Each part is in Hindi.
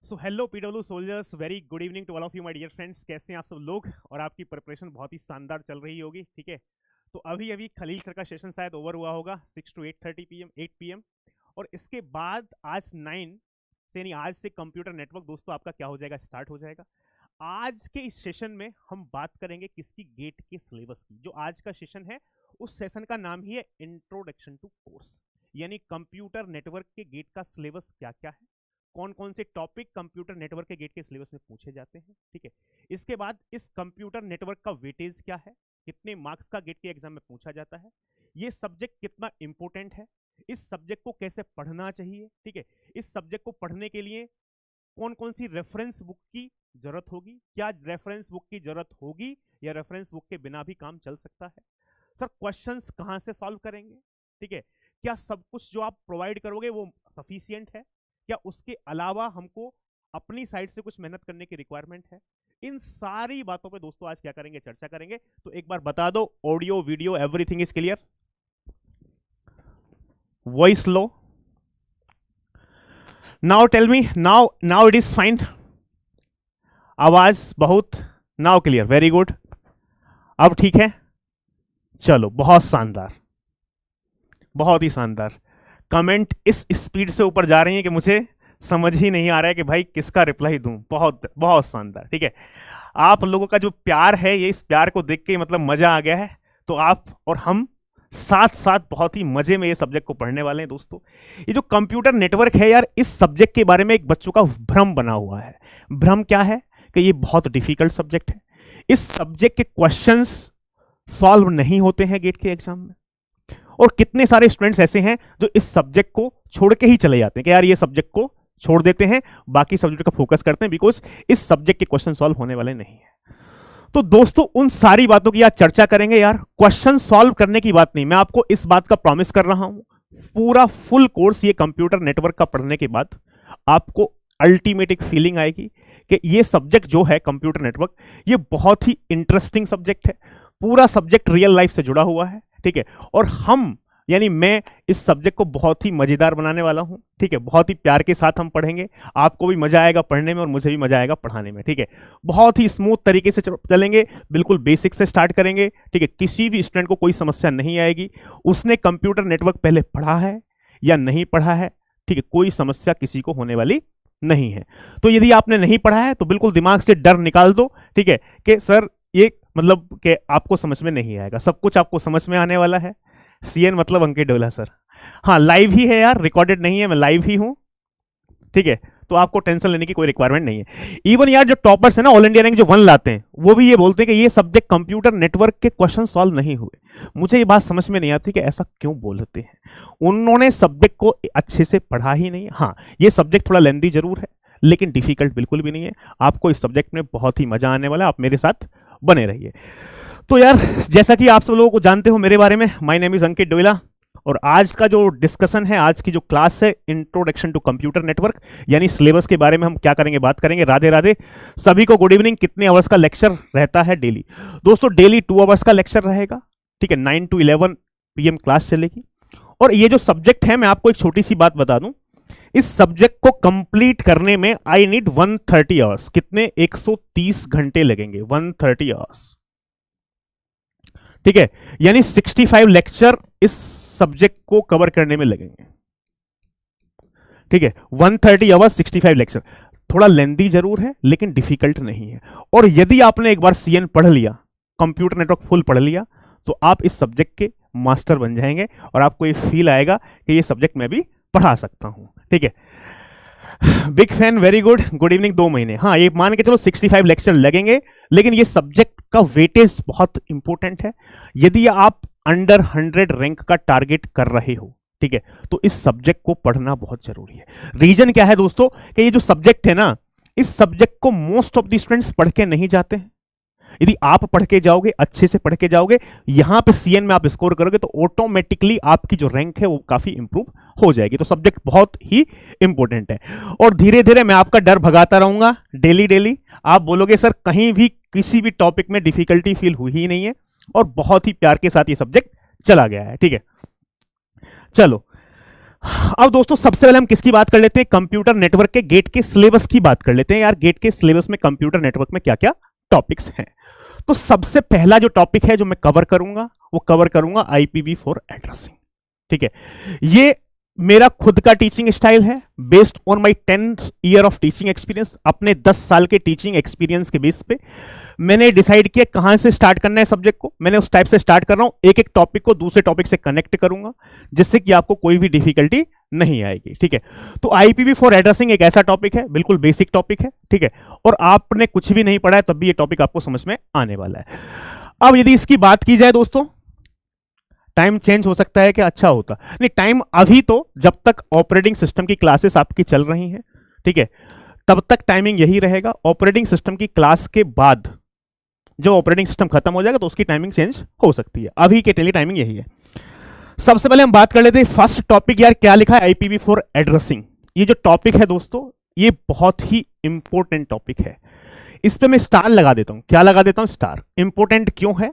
So hello PW soldiers, very good evening to all of you my dear friends. कैसे हैं आप सब लोग? और आपकी प्रिपरेशन बहुत ही शानदार चल रही होगी, ठीक है। तो अभी अभी खलील सर का सेशन शायद ओवर हुआ होगा 6 to 8:30 PM 8 PM। और इसके बाद आज 9 से यानी आज से कंप्यूटर नेटवर्क दोस्तों आपका क्या हो जाएगा, स्टार्ट हो जाएगा। आज के इस सेशन में हम बात करेंगे किसकी, गेट के सिलेबस की। जो आज का सेशन है उस सेशन का नाम ही है इंट्रोडक्शन टू कोर्स, यानी कंप्यूटर नेटवर्क के गेट का सिलेबस क्या क्या है, कौन कौन से टॉपिक कंप्यूटर नेटवर्क के गेट के सिलेबस में पूछे जाते हैं, ठीक है। इसके बाद इस कंप्यूटर नेटवर्क का वेटेज क्या है, कितने मार्क्स का गेट के एग्जाम में पूछा जाता है, ये सब्जेक्ट कितना इंपॉर्टेंट है, इस सब्जेक्ट को कैसे पढ़ना चाहिए, ठीक है। इस सब्जेक्ट को पढ़ने के लिए कौन कौन सी रेफरेंस बुक की जरूरत होगी, क्या रेफरेंस बुक की जरूरत होगी या रेफरेंस बुक के बिना भी काम चल सकता है। सर क्वेश्चंस कहां से सॉल्व करेंगे, ठीक है। क्या सब कुछ जो आप प्रोवाइड करोगे वो सफिशियंट है, क्या उसके अलावा हमको अपनी साइड से कुछ मेहनत करने की रिक्वायरमेंट है। इन सारी बातों पे दोस्तों आज क्या करेंगे, चर्चा करेंगे। तो एक बार बता दो, audio video everything is clear, voice low. Now tell me, now it is fine, आवाज बहुत, नाउ क्लियर, वेरी गुड। अब ठीक है, चलो बहुत शानदार, बहुत ही शानदार। कमेंट इस स्पीड से ऊपर जा रही हैं कि मुझे समझ ही नहीं आ रहा है कि भाई किसका रिप्लाई दूं। बहुत बहुत शानदार, ठीक है। आप लोगों का जो प्यार है, ये इस प्यार को देख के मतलब मजा आ गया है। तो आप और हम साथ साथ बहुत ही मजे में ये सब्जेक्ट को पढ़ने वाले हैं दोस्तों। ये जो कंप्यूटर नेटवर्क है यार, इस सब्जेक्ट के बारे में एक बच्चों का भ्रम बना हुआ है। भ्रम क्या है कि ये बहुत डिफिकल्ट सब्जेक्ट है, इस सब्जेक्ट के क्वेश्चंस सॉल्व नहीं होते हैं गेट के एग्जाम में। और कितने सारे स्टूडेंट्स ऐसे हैं जो इस सब्जेक्ट को छोड़ के ही चले जाते हैं कि यार ये सब्जेक्ट को छोड़ देते हैं, बाकी सब्जेक्ट का फोकस करते हैं, बिकॉज इस सब्जेक्ट के क्वेश्चन सॉल्व होने वाले नहीं है। तो दोस्तों उन सारी बातों की आज चर्चा करेंगे यार। क्वेश्चन सॉल्व करने की बात नहीं, मैं आपको इस बात का प्रॉमिस कर रहा हूं, पूरा फुल कोर्स ये कंप्यूटर नेटवर्क का पढ़ने के बाद आपको अल्टीमेट एक फीलिंग आएगी कि ये सब्जेक्ट जो है कंप्यूटर नेटवर्क, ये बहुत ही इंटरेस्टिंग सब्जेक्ट है। पूरा सब्जेक्ट रियल लाइफ से जुड़ा हुआ है, ठीक है। और हम यानी मैं इस सब्जेक्ट को बहुत ही मजेदार बनाने वाला हूं, ठीक है। बहुत ही प्यार के साथ हम पढ़ेंगे, आपको भी मजा आएगा पढ़ने में और मुझे भी मजा आएगा पढ़ाने में, ठीक है। बहुत ही स्मूथ तरीके से चलेंगे, बिल्कुल बेसिक से स्टार्ट करेंगे, ठीक है। किसी भी स्टूडेंट को कोई समस्या नहीं आएगी, उसने कंप्यूटर नेटवर्क पहले पढ़ा है या नहीं पढ़ा है, ठीक है। कोई समस्या किसी को होने वाली नहीं है। तो यदि आपने नहीं पढ़ा है तो बिल्कुल दिमाग से डर निकाल दो, ठीक है, कि सर ये मतलब कि आपको समझ में नहीं आएगा। सब कुछ आपको समझ में आने वाला है। सीएन मतलब अंकित डोला सर, हाँ लाइव ही है यार, रिकॉर्डेड नहीं है, मैं लाइव ही हूं, ठीक है। तो आपको टेंशन लेने की कोई रिक्वायरमेंट नहीं है। इवन यार जो टॉपर्स है ना, ऑल इंडिया रैंक जो 1 लाते हैं, वो भी ये बोलते हैं कि ये सब्जेक्ट कंप्यूटर नेटवर्क के क्वेश्चन सॉल्व नहीं हुए। मुझे ये बात समझ में नहीं आती कि ऐसा क्यों बोलते हैं। उन्होंने सब्जेक्ट को अच्छे से पढ़ा ही नहीं। हाँ ये सब्जेक्ट थोड़ा लेंथी जरूर है, लेकिन डिफिकल्ट बिल्कुल भी नहीं है। आपको इस सब्जेक्ट में बहुत ही मजा आने वाला है, आप मेरे साथ बने रहिए। तो यार जैसा कि आप सब लोगों को जानते हो मेरे बारे में, माय नेम इज अंकित डोइला, और आज का जो डिस्कशन है, आज की जो क्लास है, इंट्रोडक्शन टू कंप्यूटर नेटवर्क, यानी सिलेबस के बारे में हम क्या करेंगे, बात करेंगे। राधे राधे सभी को, गुड इवनिंग। कितने आवर्स का लेक्चर रहता है डेली? दोस्तों डेली 2 आवर्स का लेक्चर रहेगा, ठीक है। 9 to 11 PM क्लास चलेगी। और ये जो सब्जेक्ट है, मैं आपको एक छोटी सी बात बता दूं, इस सब्जेक्ट को कंप्लीट करने में आई नीड 130 आवर्स। कितने? 130 घंटे लगेंगे, 130 आवर्स, ठीक है। यानी 65 लेक्चर इस सब्जेक्ट को कवर करने में लगेंगे, ठीक है। 130 आवर्स 65 लेक्चर, थोड़ा लेंदी जरूर है लेकिन डिफिकल्ट नहीं है। और यदि आपने एक बार सीएन पढ़ लिया, कंप्यूटर नेटवर्क फुल पढ़ लिया, तो आप इस सब्जेक्ट के मास्टर बन जाएंगे और आपको ये फील आएगा कि ये सब्जेक्ट मैं भी पढ़ा सकता हूं, ठीक है। Big fan, very good, good evening. 2 महीने, हाँ ये मान के चलो 65 लेक्चर लगेंगे, लेकिन ये सब्जेक्ट का वेटेज बहुत इंपॉर्टेंट है। यदि आप अंडर 100 रैंक का टारगेट कर रहे हो, ठीक है, तो इस सब्जेक्ट को पढ़ना बहुत जरूरी है। रीजन क्या है दोस्तों, कि ये जो सब्जेक्ट है ना, इस सब्जेक्ट को मोस्ट ऑफ द स्टूडेंट्स पढ़ के नहीं जाते हैं। यदि आप पढ़ के जाओगे, अच्छे से पढ़ के जाओगे, यहां पे सीएन में आप स्कोर करोगे, तो ऑटोमेटिकली आपकी जो रैंक है वो काफी इंप्रूव हो जाएगी। तो सब्जेक्ट बहुत ही इंपॉर्टेंट है। और धीरे धीरे मैं आपका डर भगाता रहूंगा डेली डेली। आप बोलोगे सर कहीं भी किसी भी टॉपिक में डिफिकल्टी फील हुई ही नहीं है, और बहुत ही प्यार के साथ ये सब्जेक्ट चला गया है, ठीक है। चलो अब दोस्तों सबसे पहले हम किसकी बात कर लेते हैं, कंप्यूटर नेटवर्क के गेट के सिलेबस की बात कर लेते हैं। यार गेट के सिलेबस में कंप्यूटर नेटवर्क में क्या क्या टॉपिक्स हैं। तो सबसे पहला जो टॉपिक है जो मैं कवर करूंगा वो कवर करूंगा IPv4 एड्रेसिंग। ठीक है, ये मेरा खुद का टीचिंग स्टाइल है based on my 10 year of teaching experience. अपने 10 साल के टीचिंग एक्सपीरियंस के बेस पे मैंने डिसाइड किया कहां से स्टार्ट करना है सब्जेक्ट को। मैंने उस टाइप से स्टार्ट कर रहा हूं, एक एक टॉपिक को दूसरे टॉपिक से कनेक्ट करूंगा जिससे कि आपको कोई भी डिफिकल्टी नहीं आएगी। ठीक है, तो IPv4 एड्रेसिंग एक ऐसा टॉपिक है, बिल्कुल बेसिक टॉपिक है। ठीक है, और आपने कुछ भी नहीं पढ़ा है तब भी ये टॉपिक आपको समझ में आने वाला है। अब यदि इसकी बात की जाए दोस्तों, टाइम चेंज हो सकता है कि अच्छा होता नहीं, टाइम अभी तो जब तक ऑपरेटिंग सिस्टम की क्लासेस आपकी चल रही हैं, ठीक है, तब तक टाइमिंग यही रहेगा। ऑपरेटिंग सिस्टम की क्लास के बाद जब ऑपरेटिंग सिस्टम खत्म हो जाएगा तो उसकी टाइमिंग चेंज हो सकती है, अभी के लिए टाइमिंग यही है। सबसे पहले हम बात कर लेते हैं फर्स्ट टॉपिक। यार क्या लिखा है, IPv4 एड्रेसिंग। ये जो टॉपिक है दोस्तों ये बहुत ही इंपॉर्टेंट टॉपिक है। इस पे मैं स्टार लगा देता हूं। क्या लगा देता हूं, स्टार। इंपॉर्टेंट क्यों है,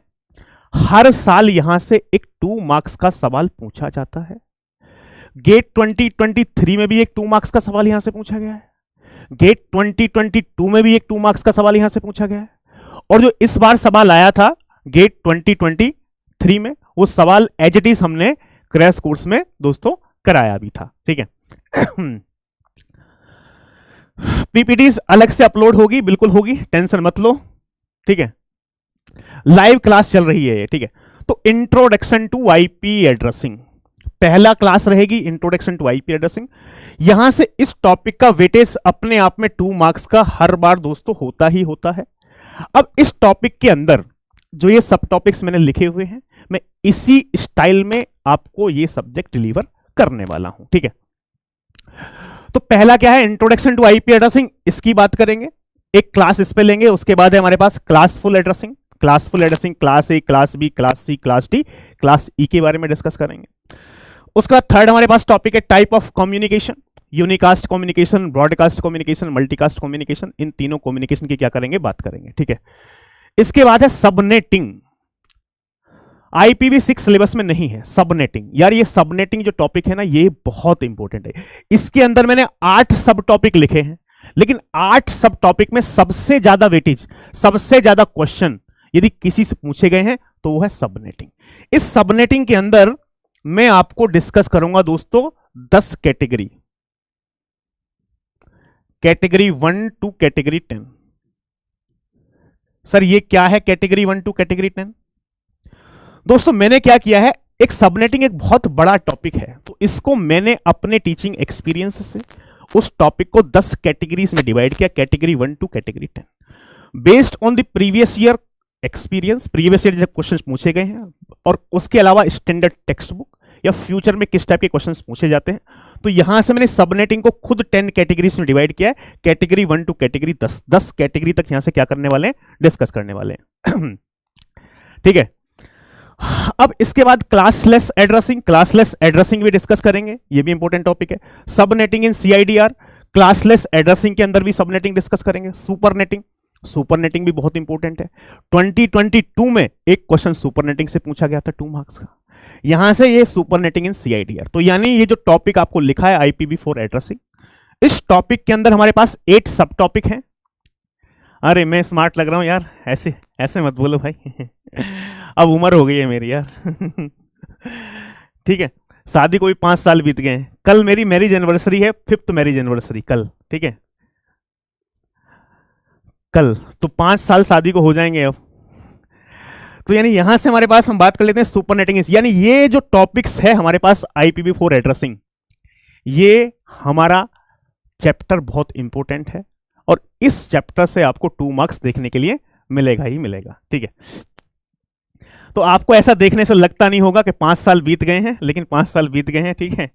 हर साल यहां से एक 2 मार्क्स का सवाल पूछा जाता है। गेट 2023 में भी एक 2 मार्क्स का सवाल यहां से पूछा गया है, गेट 2022 में भी एक 2 मार्क्स का सवाल यहां से पूछा गया है, और जो इस बार सवाल आया था गेट 2023 में वो सवाल एज इट इज हमने क्रैश कोर्स में दोस्तों कराया भी था। ठीक है, PPTs अलग से अपलोड होगी, बिल्कुल होगी, टेंशन मत लो। ठीक है, लाइव क्लास चल रही है। ठीक है, तो इंट्रोडक्शन टू IP एड्रेसिंग पहला क्लास रहेगी, इंट्रोडक्शन टू IP एड्रेसिंग। यहां से इस टॉपिक का वेटेज अपने आप में 2 मार्क्स का हर बार दोस्तों होता ही होता है। अब इस टॉपिक के अंदर जो ये सब टॉपिक्स मैंने लिखे हुए हैं, मैं इसी स्टाइल में आपको ये सब्जेक्ट डिलीवर करने वाला हूं। ठीक है, तो पहला क्या है, इंट्रोडक्शन टू IP एड्रेसिंग, इसकी बात करेंगे। एक क्लास इस पे लेंगे, उसके बाद है हमारे पास classful addressing. Classful addressing class A, class B, class C, class D, class E के बारे में डिस्कस करेंगे। उसका थर्ड हमारे पास टॉपिक है type of communication. Unicast communication, broadcast communication, multicast communication. इन तीनों कम्युनिकेशन की क्या करेंगे, बात करेंगे। ठीक है, इसके बाद है सबनेटिंग। IPv6 सिलेबस में नहीं है सबनेटिंग। यार ये सबनेटिंग जो टॉपिक है ना ये बहुत इंपॉर्टेंट है। इसके अंदर मैंने 8 सब टॉपिक लिखे हैं, लेकिन 8 सब टॉपिक में सबसे ज्यादा वेटेज, सबसे ज्यादा क्वेश्चन यदि किसी से पूछे गए हैं तो वो है सबनेटिंग। इस सबनेटिंग के अंदर मैं आपको डिस्कस करूंगा दोस्तों 10 category, category 1 to category 10। Sir ये क्या है कैटेगरी 1 टू कैटेगरी 10? दोस्तों मैंने क्या किया है, एक सबनेटिंग एक बहुत बड़ा टॉपिक है, तो इसको मैंने अपने टीचिंग एक्सपीरियंस से उस टॉपिक को 10 कैटेगरीज में डिवाइड किया, category 1 to category 10, based on the previous year experience. Previous year जब क्वेश्चंस पूछे गए हैं और उसके अलावा स्टैंडर्ड टेक्स्ट बुक या फ्यूचर में किस टाइप के क्वेश्चंस पूछे जाते हैं, तो यहां से मैंने सबनेटिंग को खुद 10 कैटेगरीज में डिवाइड किया है। कैटेगरी 1 टू कैटेगरी 10 कैटेगरी तक यहां से क्या करने वाले हैं, डिस्कस करने वाले हैं। ठीक है, अब इसके बाद क्लासलेस एड्रेसिंग, क्लासलेस एड्रेसिंग भी डिस्कस करेंगे, ये भी इंपॉर्टेंट टॉपिक है। सबनेटिंग इन CIDR, क्लासलेस एड्रेसिंग के अंदर भी सबनेटिंग डिस्कस करेंगे। सुपरनेटिंग, सुपरनेटिंग भी बहुत इंपॉर्टेंट है। 2022 में एक क्वेश्चन सुपरनेटिंग से पूछा गया था 2 मार्क्स का, यहां से ये सुपरनेटिंग इन CIDR। तो यानी ये जो टॉपिक आपको लिखा है IPv4 एड्रेसिंग, इस टॉपिक के अंदर हमारे पास 8 सब टॉपिक हैं। अरे मैं स्मार्ट लग रहा हूं यार, ऐसे ऐसे मत बोलो भाई। अब उम्र हो गई है मेरी यार। ठीक है, शादी को भी 5 साल बीत गए हैं। कल मेरी मैरिज एनिवर्सरी है, 5th मैरिज एनिवर्सरी कल। ठीक है, कल तो 5 साल शादी को हो जाएंगे अब। तो यानी यहां से हमारे पास हम बात कर लेते हैं सुपरनेटिंग। यानी ये जो टॉपिक्स है हमारे पास IPv4 एड्रेसिंग, ये हमारा चैप्टर बहुत इंपॉर्टेंट है और इस चैप्टर से आपको 2 मार्क्स देखने के लिए मिलेगा ही मिलेगा। ठीक है, तो आपको ऐसा देखने से लगता नहीं होगा कि 5 साल बीत गए हैं, लेकिन 5 साल बीत गए हैं। ठीक है,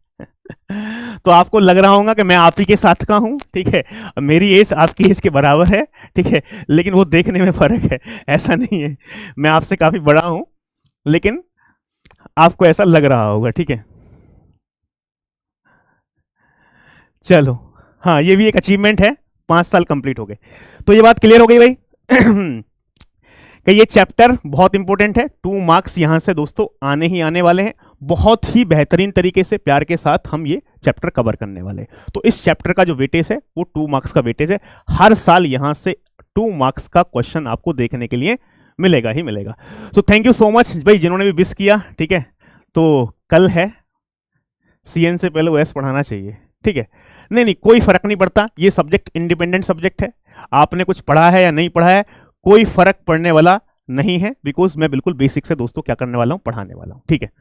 तो आपको लग रहा होगा कि मैं आप ही के साथ का हूं। ठीक है, मेरी एज आपकी एज के बराबर है। ठीक है, लेकिन वो देखने में फर्क है, ऐसा नहीं है। मैं आपसे काफी बड़ा हूं, लेकिन आपको ऐसा लग रहा होगा। ठीक है, चलो, हाँ ये भी एक अचीवमेंट है, 5 साल कंप्लीट हो गए। तो ये बात क्लियर हो गई भाई कि ये चैप्टर बहुत इंपॉर्टेंट है। 2 मार्क्स यहां से दोस्तों आने ही आने वाले हैं। बहुत ही बेहतरीन तरीके से प्यार के साथ हम ये चैप्टर कवर करने वाले हैं। तो इस चैप्टर का जो वेटेज है वो 2 मार्क्स का वेटेज है। हर साल यहां से 2 मार्क्स का क्वेश्चन आपको देखने के लिए मिलेगा ही मिलेगा। So thank you so much भाई जिन्होंने भी विश किया। ठीक है, तो कल है, सीएन से पहले ओएस पढ़ाना चाहिए। ठीक है, नहीं कोई फर्क नहीं पड़ता, ये सब्जेक्ट इंडिपेंडेंट सब्जेक्ट है। आपने कुछ पढ़ा है या नहीं पढ़ा है कोई फर्क पड़ने वाला नहीं है, बिकॉज मैं बिल्कुल बेसिक से दोस्तों क्या करने वाला हूं, पढ़ाने वाला हूं। ठीक है,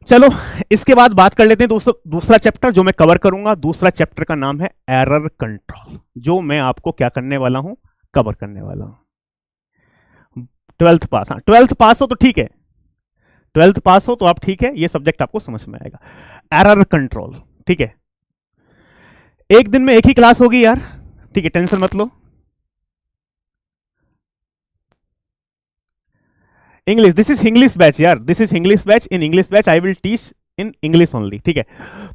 चलो इसके बाद बात कर लेते हैं दोस्तों दूसरा चैप्टर जो मैं कवर करूंगा। दूसरा चैप्टर का नाम है एरर कंट्रोल, जो मैं आपको क्या करने वाला हूं, कवर करने वाला हूं। 12th पास, हाँ 12th पास हो तो ठीक है, 12th पास हो तो आप ठीक है, ये सब्जेक्ट आपको समझ में आएगा। एरर कंट्रोल, ठीक है, एक दिन में एक ही क्लास होगी यार। ठीक है, टेंशन मत लो। English, this is English batch यार, this is English batch. In English batch I will teach in English only. ठीक है,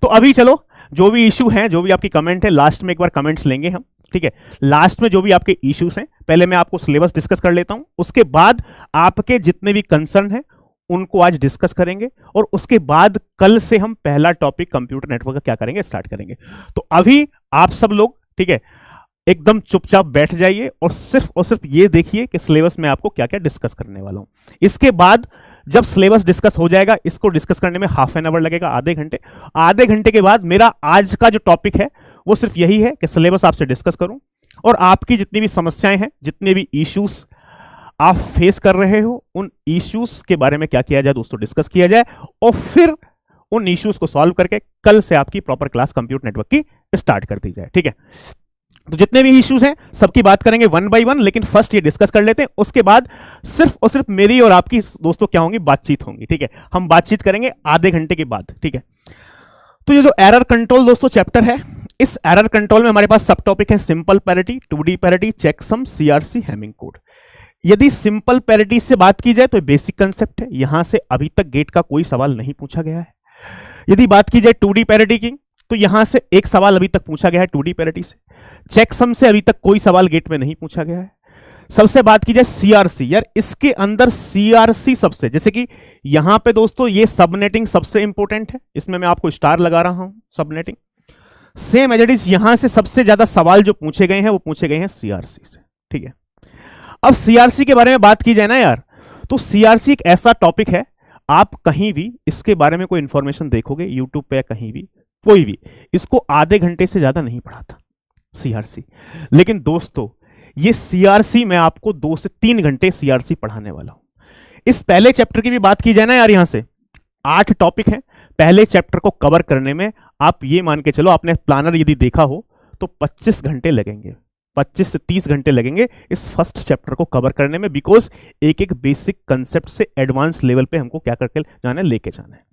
तो अभी चलो जो भी इशू है, जो भी आपकी कमेंट है, लास्ट में एक बार कमेंट्स लेंगे हम। ठीक है, लास्ट में जो भी आपके इश्यूज हैं, पहले मैं आपको सिलेबस डिस्कस कर लेता हूं, उसके बाद आपके जितने भी कंसर्न हैं उनको आज डिस्कस करेंगे, और उसके बाद कल से हम पहला टॉपिक कंप्यूटर नेटवर्क का क्या करेंगे, स्टार्ट करेंगे। तो अभी आप सब लोग ठीक है एकदम चुपचाप बैठ जाइए और सिर्फ ये देखिए कि सिलेबस में आपको क्या क्या डिस्कस करने वाला हूं। इसके बाद जब सिलेबस डिस्कस हो जाएगा, इसको डिस्कस करने में हाफ एन आवर लगेगा, आधे घंटे। आधे घंटे के बाद मेरा आज का जो टॉपिक है वो सिर्फ यही है कि सिलेबस आपसे डिस्कस करूं, और आपकी जितनी भी समस्याएं हैं, जितने भी इश्यूज आप फेस कर रहे हो, उन इश्यूज के बारे में क्या किया जाए दोस्तों, डिस्कस किया जाए, और फिर उन इश्यूज को सॉल्व करके कल से आपकी प्रॉपर क्लास कंप्यूटर नेटवर्क की स्टार्ट कर दी जाए। ठीक है, तो जितने भी इश्यूज हैं सबकी बात करेंगे वन बाय वन, लेकिन फर्स्ट ये डिस्कस कर लेते हैं, उसके बाद सिर्फ और सिर्फ मेरी और आपकी दोस्तों क्या होंगी, बातचीत होंगी। ठीक है, हम बातचीत करेंगे आधे घंटे के बाद। ठीक है, तो ये जो एरर कंट्रोल दोस्तों चैप्टर है, इस एरर कंट्रोल में हमारे पास सब टॉपिक है simple parity, 2D parity, checksum, CRC, Hamming code. यदि सिंपल पैरिटी से बात की जाए तो बेसिक कंसेप्ट है, यहां से अभी तक गेट का कोई सवाल नहीं पूछा गया है। यदि बात की जाए 2D पैरिटी की, तो यहां से एक सवाल अभी तक पूछा गया है 2D पैरिटी से। चेकसम से अभी तक कोई सवाल गेट में नहीं पूछा गया है। सबसे बात की जाए सीआरसी, यार इसके अंदर सीआरसी सबसे, जैसे कि यहां पे दोस्तों ये सबनेटिंग सबसे इंपॉर्टेंट है, इसमें मैं आपको स्टार लगा रहा हूं, subnetting. Same as it is यहां से सबसे ज्यादा सवाल जो पूछे गए हैं वो पूछे गए हैं सीआरसी से। ठीक है, अब सीआरसी के बारे में बात की जाए ना यार, तो सीआरसी एक ऐसा टॉपिक है, आप कहीं भी इसके बारे में कोई इंफॉर्मेशन देखोगे यूट्यूब पे या कहीं भी, कोई भी इसको आधे घंटे से ज्यादा नहीं पढ़ाता सीआरसी। लेकिन दोस्तों ये सीआरसी मैं आपको 2 से 3 घंटे सीआरसी पढ़ाने वाला हूं। इस पहले चैप्टर की भी बात की जाए ना यार, यहां से 8 टॉपिक हैं, पहले चैप्टर को कवर करने में आप ये मान के चलो, आपने प्लानर यदि देखा हो तो 25 घंटे लगेंगे, 25 से 30 घंटे लगेंगे इस फर्स्ट चैप्टर को कवर करने में, बिकॉज एक एक बेसिक कंसेप्ट से एडवांस लेवल पे हमको क्या करके जाना है, लेके जाना है।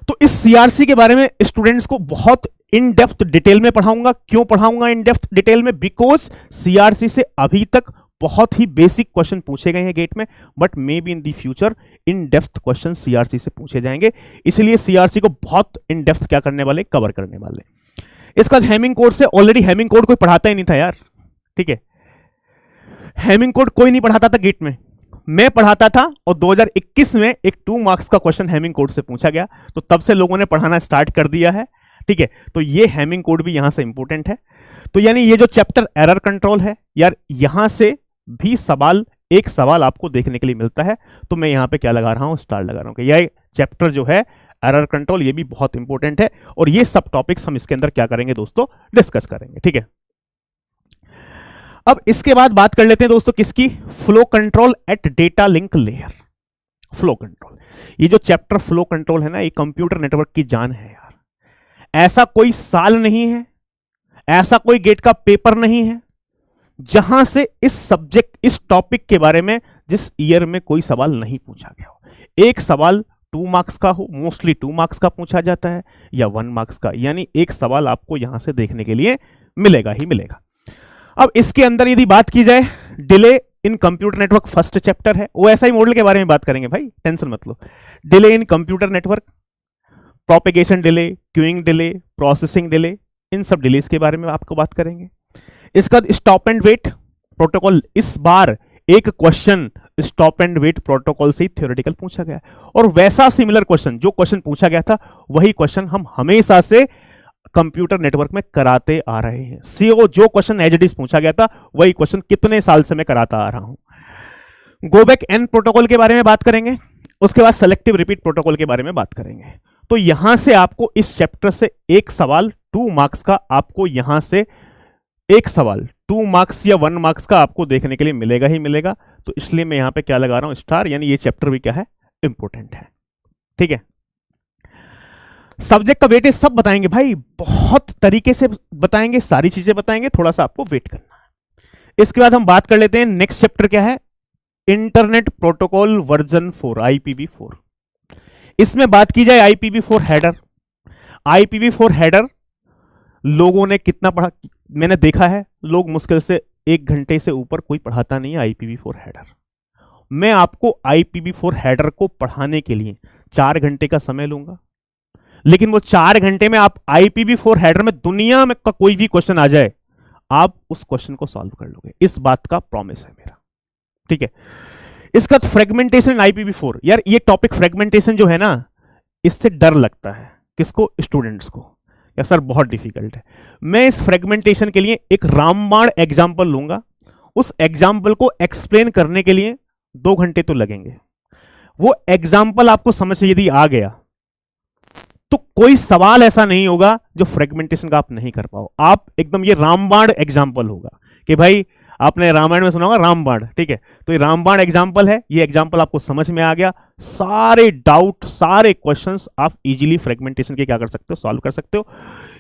तो इस सीआरसी के बारे में स्टूडेंट्स को बहुत इन डेप्थ डिटेल में पढ़ाऊंगा। क्यों पढ़ाऊंगा इन डेप्थ डिटेल में? बिकॉज सीआरसी से अभी तक बहुत ही बेसिक क्वेश्चन पूछे गए हैं गेट में, but may be in the future in depth question CRC से पूछे जाएंगे, इसलिए सीआरसी को बहुत इन डेप्थ क्या करने वाले, कवर करने वाले। इसका हैमिंग कोड से, ऑलरेडी हैमिंग कोड कोई पढ़ाता ही नहीं था यार। ठीक है, हैमिंग कोड कोई नहीं पढ़ाता था गेट में, मैं पढ़ाता था, और 2021 में एक 2 मार्क्स का क्वेश्चन हैमिंग कोड से पूछा गया, तो तब से लोगों ने पढ़ाना स्टार्ट कर दिया है। ठीक है, तो ये हैमिंग कोड भी यहां से इंपॉर्टेंट है। तो यानी ये जो चैप्टर एरर कंट्रोल है यार, यहां से भी सवाल, एक सवाल आपको देखने के लिए मिलता है, तो मैं यहां पे क्या लगा रहा हूं, स्टार लगा रहा हूं कि यह चैप्टर जो है एरर कंट्रोल, ये भी बहुत इंपॉर्टेंट है, और ये सब टॉपिक्स हम इसके अंदर क्या करेंगे दोस्तों, डिस्कस करेंगे। ठीक है, अब इसके बाद बात कर लेते हैं दोस्तों किसकी, flow control at data link layer. Flow control, ये जो चैप्टर फ्लो कंट्रोल है ना, ये कंप्यूटर नेटवर्क की जान है यार। ऐसा कोई साल नहीं है, ऐसा कोई गेट का पेपर नहीं है जहां से इस सब्जेक्ट, इस टॉपिक के बारे में जिस ईयर में कोई सवाल नहीं पूछा गया हो। एक सवाल 2 मार्क्स का हो, मोस्टली 2 मार्क्स का पूछा जाता है, या 1 मार्क्स का, यानी एक सवाल आपको यहां से देखने के लिए मिलेगा ही मिलेगा। अब इसके अंदर यदि बात की जाए, delay in computer network first chapter है, वो ऐसा ही मॉडल के बारे में बात करेंगे भाई, टेंशन मत लो। Delay in computer network, propagation delay, queuing delay, processing delay, इन सब डिलेस के बारे में आपको बात करेंगे। इसका स्टॉप एंड वेट प्रोटोकॉल, इस बार एक question stop and wait protocol से ही थ्योरेटिकल पूछा गया है। और वैसा सिमिलर क्वेश्चन जो क्वेश्चन पूछा गया था वही क्वेश्चन हम हमेशा से कंप्यूटर नेटवर्क में कराते आ रहे हैं। सीओ जो क्वेश्चन एज इट इज पूछा गया था वही क्वेश्चन कितने साल से मैं कराता आ रहा हूं। गो बैक एन प्रोटोकॉल के बारे में बात करेंगे, उसके बाद सेलेक्टिव रिपीट प्रोटोकॉल के बारे में बात करेंगे। तो यहां से आपको इस चैप्टर से एक सवाल 2 मार्क्स का, आपको यहां से एक सवाल 2 मार्क्स या 1 मार्क्स का आपको देखने के लिए मिलेगा ही मिलेगा। तो इसलिए मैं यहां पे क्या लगा रहा हूं, स्टार, यानी ये चैप्टर भी क्या है, इंपॉर्टेंट है। ठीक है, सब्जेक्ट का वेटेज सब बताएंगे भाई, बहुत तरीके से बताएंगे, सारी चीजें बताएंगे, थोड़ा सा आपको वेट करना है। इसके बाद हम बात कर लेते हैं नेक्स्ट चैप्टर क्या है, इंटरनेट प्रोटोकॉल वर्जन 4 IPv4। इसमें बात की जाए IPv4 हेडर। IPv4 हेडर लोगों ने कितना पढ़ा, मैंने देखा है लोग मुश्किल से 1 घंटे से ऊपर कोई पढ़ाता नहीं है IPv4 हेडर। मैं आपको IPv4 हेडर को पढ़ाने के लिए 4 घंटे का समय लूंगा, लेकिन वो 4 घंटे में आप IPv4 हेडर में दुनिया में का कोई भी क्वेश्चन आ जाए आप उस क्वेश्चन को सॉल्व कर लोगे, इस बात का प्रॉमिस है मेरा। ठीक है, इसका फ्रेगमेंटेशन IPv4, यार ये टॉपिक फ्रेगमेंटेशन जो है ना, इससे डर लगता है किसको, स्टूडेंट्स को, यार सर बहुत डिफिकल्ट है। मैं इस फ्रेगमेंटेशन के लिए एक रामबाण एग्जाम्पल लूंगा, उस एग्जाम्पल को एक्सप्लेन करने के लिए 2 घंटे तो लगेंगे। वो एग्जाम्पल आपको समझ से यदि आ गया तो कोई सवाल ऐसा नहीं होगा जो फ्रेगमेंटेशन का आप नहीं कर पाओ। आप एकदम, ये रामबाण एग्जाम्पल होगा कि भाई आपने रामायण में सुना होगा रामबाण, ठीक है, तो ये रामबाण एग्जाम्पल है। ये एग्जाम्पल आपको समझ में आ गया, सारे डाउट, सारे क्वेश्चंस आप इजीली फ्रेगमेंटेशन के क्या कर सकते हो, सॉल्व कर सकते हो।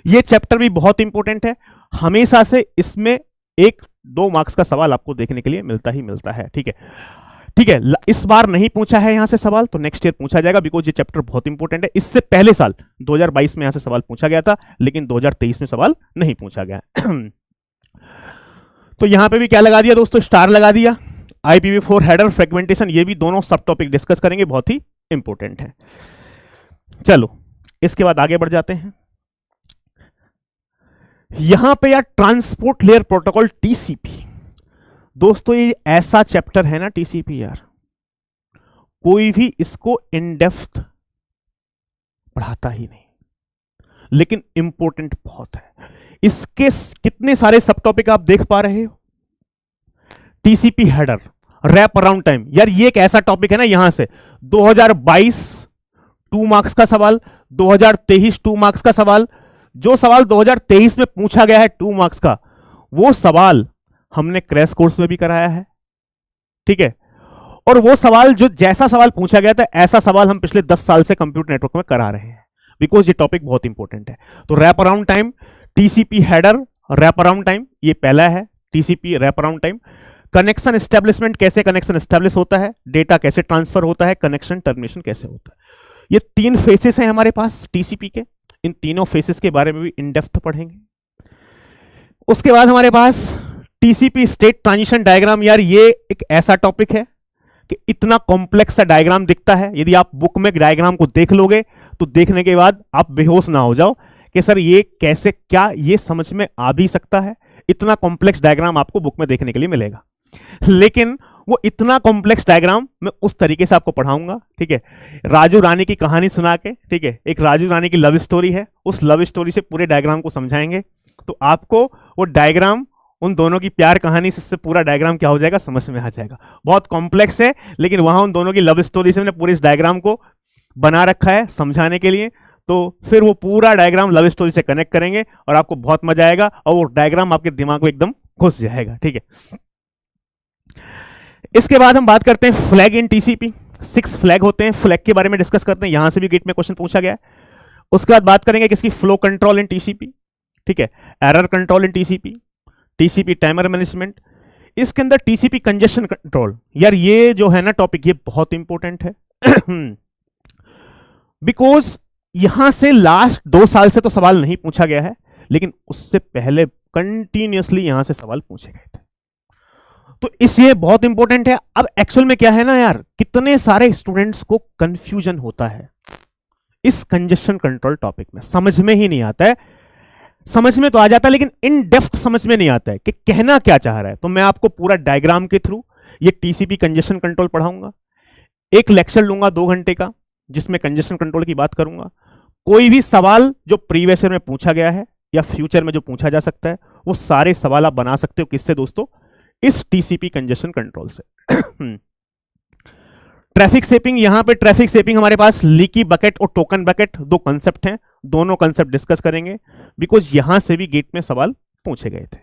ये चैप्टर भी बहुत इंपॉर्टेंट है, हमेशा से इसमें 1-2 मार्क्स का सवाल आपको देखने के लिए मिलता ही मिलता है। ठीक है, ठीक है, इस बार नहीं पूछा है यहां से सवाल, तो नेक्स्ट ईयर पूछा जाएगा, बिकॉज ये चैप्टर बहुत इंपॉर्टेंट है। इससे पहले साल 2022 में यहां से सवाल पूछा गया था, लेकिन 2023 में सवाल नहीं पूछा गया। तो यहां पे भी क्या लगा दिया दोस्तों, स्टार लगा दिया। IPv4 हेडर, फ्रेगमेंटेशन, ये भी दोनों सब टॉपिक डिस्कस करेंगे, बहुत ही इंपॉर्टेंट है। चलो इसके बाद आगे बढ़ जाते हैं। यहां पे यार ट्रांसपोर्ट लेयर प्रोटोकॉल TCP, दोस्तों ये ऐसा चैप्टर है ना TCP, यार कोई भी इसको इन डेप्थ पढ़ाता ही नहीं, लेकिन इंपॉर्टेंट बहुत है। इसके कितने सारे सब टॉपिक आप देख पा रहे हो। TCP header, wrap around time, यार ये एक ऐसा टॉपिक है ना, यहां से 2022 2 मार्क्स का सवाल, 2023 2 मार्क्स का सवाल, जो सवाल 2023 में पूछा गया है 2 मार्क्स का, वो सवाल हमने क्रैश कोर्स में भी कराया है। ठीक है, और वो सवाल जो जैसा सवाल पूछा गया था ऐसा सवाल हम पिछले 10 साल से कंप्यूटर नेटवर्क में करा रहे हैं, बिकॉज ये टॉपिक बहुत इंपॉर्टेंट है। तो wrap around time, TCP header, wrap around time, ये पहला है TCP wrap around time. Connection establishment, कैसे कनेक्शन एस्टेब्लिश होता है, डेटा कैसे ट्रांसफर होता है, कनेक्शन टर्मिनेशन कैसे होता है। ये 3 फेसेस हैं हमारे पास TCP के, इन तीनों फेसेस के बारे में भी इन डेप्थ पढ़ेंगे। उसके बाद हमारे पास TCP स्टेट ट्रांजिशन डायग्राम, यार ये एक ऐसा टॉपिक है कि इतना कॉम्प्लेक्स सा डायग्राम दिखता है, यदि आप बुक में डायग्राम को देख लोगे तो देखने के बाद आप बेहोश ना हो जाओ कि सर ये कैसे, क्या ये समझ में आ भी सकता है। इतना कॉम्प्लेक्स डायग्राम आपको बुक में देखने के लिए मिलेगा, लेकिन वो इतना कॉम्प्लेक्स डायग्राम मैं उस तरीके से आपको पढ़ाऊंगा। ठीक है, राजू रानी की कहानी सुना के, ठीक है, एक राजू रानी की लव स्टोरी है, उस लव स्टोरी से पूरे डायग्राम को समझाएंगे, तो आपको वो डायग्राम, उन दोनों की प्यार कहानी से पूरा डायग्राम क्या हो जाएगा, समझ में आ जाएगा। बहुत कॉम्प्लेक्स है, लेकिन वहां उन दोनों की लव स्टोरी से मैंने पूरे इस डायग्राम को बना रखा है समझाने के लिए, तो फिर वो पूरा डायग्राम लव स्टोरी से कनेक्ट करेंगे और आपको बहुत मजा आएगा और वो डायग्राम आपके दिमाग में एकदम घुस जाएगा। ठीक है, इसके बाद हम बात करते हैं फ्लैग इन TCP। 6 फ्लैग होते हैं, फ्लैग के बारे में डिस्कस करते हैं, यहां से भी गेट में क्वेश्चन पूछा गया है। उसके बाद बात करेंगे किसकी, फ्लो कंट्रोल इन TCP, ठीक है, एरर कंट्रोल इन TCP, TCP टाइमर मैनेजमेंट, इसके अंदर TCP कंजेशन कंट्रोल। यार ये जो है ना टॉपिक, ये बहुत इंपॉर्टेंट है बिकॉज यहां से लास्ट 2 साल से तो सवाल नहीं पूछा गया है, लेकिन उससे पहले कंटिन्यूअसली यहां से सवाल पूछे गए थे, तो इसलिए बहुत इंपॉर्टेंट है। अब एक्चुअल में क्या है ना यार, कितने सारे स्टूडेंट्स को कंफ्यूजन होता है इस कंजेशन कंट्रोल टॉपिक में, समझ में ही नहीं आता है। समझ में तो आ जाता है, लेकिन इन डेप्थ समझ में नहीं आता है कि कहना क्या चाह रहा है। तो मैं आपको पूरा डायग्राम के थ्रू, ये टीसीपी कंजेशन कंट्रोल पढ़ाऊंगा, एक लेक्चर लूंगा 2 घंटे का जिसमें कंजेशन कंट्रोल की बात करूंगा। कोई भी सवाल जो प्रीवियस ईयर में पूछा गया है या फ्यूचर में जो पूछा जा सकता है वो सारे सवाल आप बना सकते हो किससे दोस्तों, इस टीसीपी कंजेशन कंट्रोल से। ट्रैफिक शेपिंग, यहां पे ट्रैफिक शेपिंग हमारे पास लीकी बकेट और टोकन बकेट 2 कंसेप्ट हैं, दोनों कंसेप्ट डिस्कस करेंगे बिकॉज यहां से भी गेट में सवाल पूछे गए थे।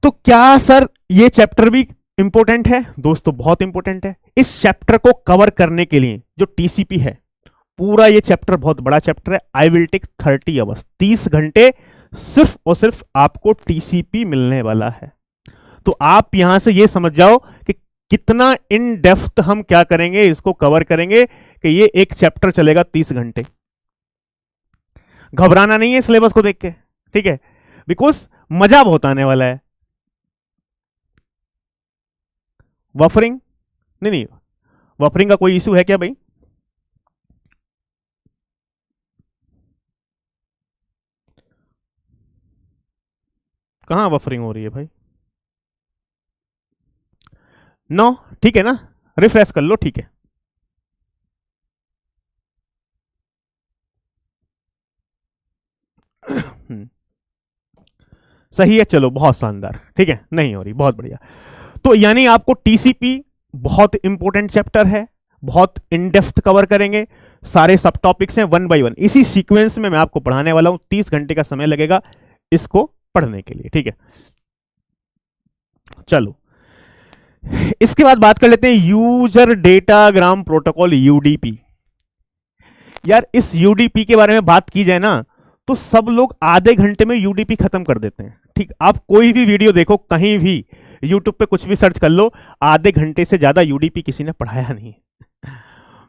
तो क्या सर ये चैप्टर भी इंपॉर्टेंट है? दोस्तों बहुत इंपॉर्टेंट है। इस चैप्टर को कवर करने के लिए जो टीसीपी है, पूरा ये चैप्टर बहुत बड़ा चैप्टर है। आई विल टेक 30 आवर्स, 30 घंटे सिर्फ और सिर्फ आपको टीसीपी मिलने वाला है। तो आप यहां से ये समझ जाओ कि कितना इन डेप्थ हम क्या करेंगे, इसको कवर करेंगे कि ये एक चैप्टर चलेगा 30 घंटे। घबराना नहीं है सिलेबस को देख के, ठीक है, बिकॉज मजा बहुत आने वाला है। वफरिंग नहीं, वफरिंग का कोई इशू है क्या भाई? कहां वफरिंग हो रही है भाई? नो, ठीक है ना, रिफ्रेश कर लो, ठीक है। सही है, चलो बहुत शानदार, ठीक है, नहीं हो रही, बहुत बढ़िया। तो यानी आपको टीसीपी बहुत इंपॉर्टेंट चैप्टर है, बहुत इन डेप्थ कवर करेंगे, सारे सब टॉपिक्स हैं 1 बाय 1, इसी सीक्वेंस में मैं आपको पढ़ाने वाला हूं। 30 घंटे का समय लगेगा इसको पढ़ने के लिए, ठीक है। चलो इसके बाद बात कर लेते हैं यूजर डेटाग्राम प्रोटोकॉल, यूडीपी। यार इस यूडीपी के बारे में बात की जाए ना तो सब लोग आधे घंटे में यूडीपी खत्म कर देते हैं, ठीक। आप कोई भी वीडियो देखो, कहीं भी यूट्यूब पे कुछ भी सर्च कर लो, आधे घंटे से ज्यादा यूडीपी किसी ने पढ़ाया नहीं।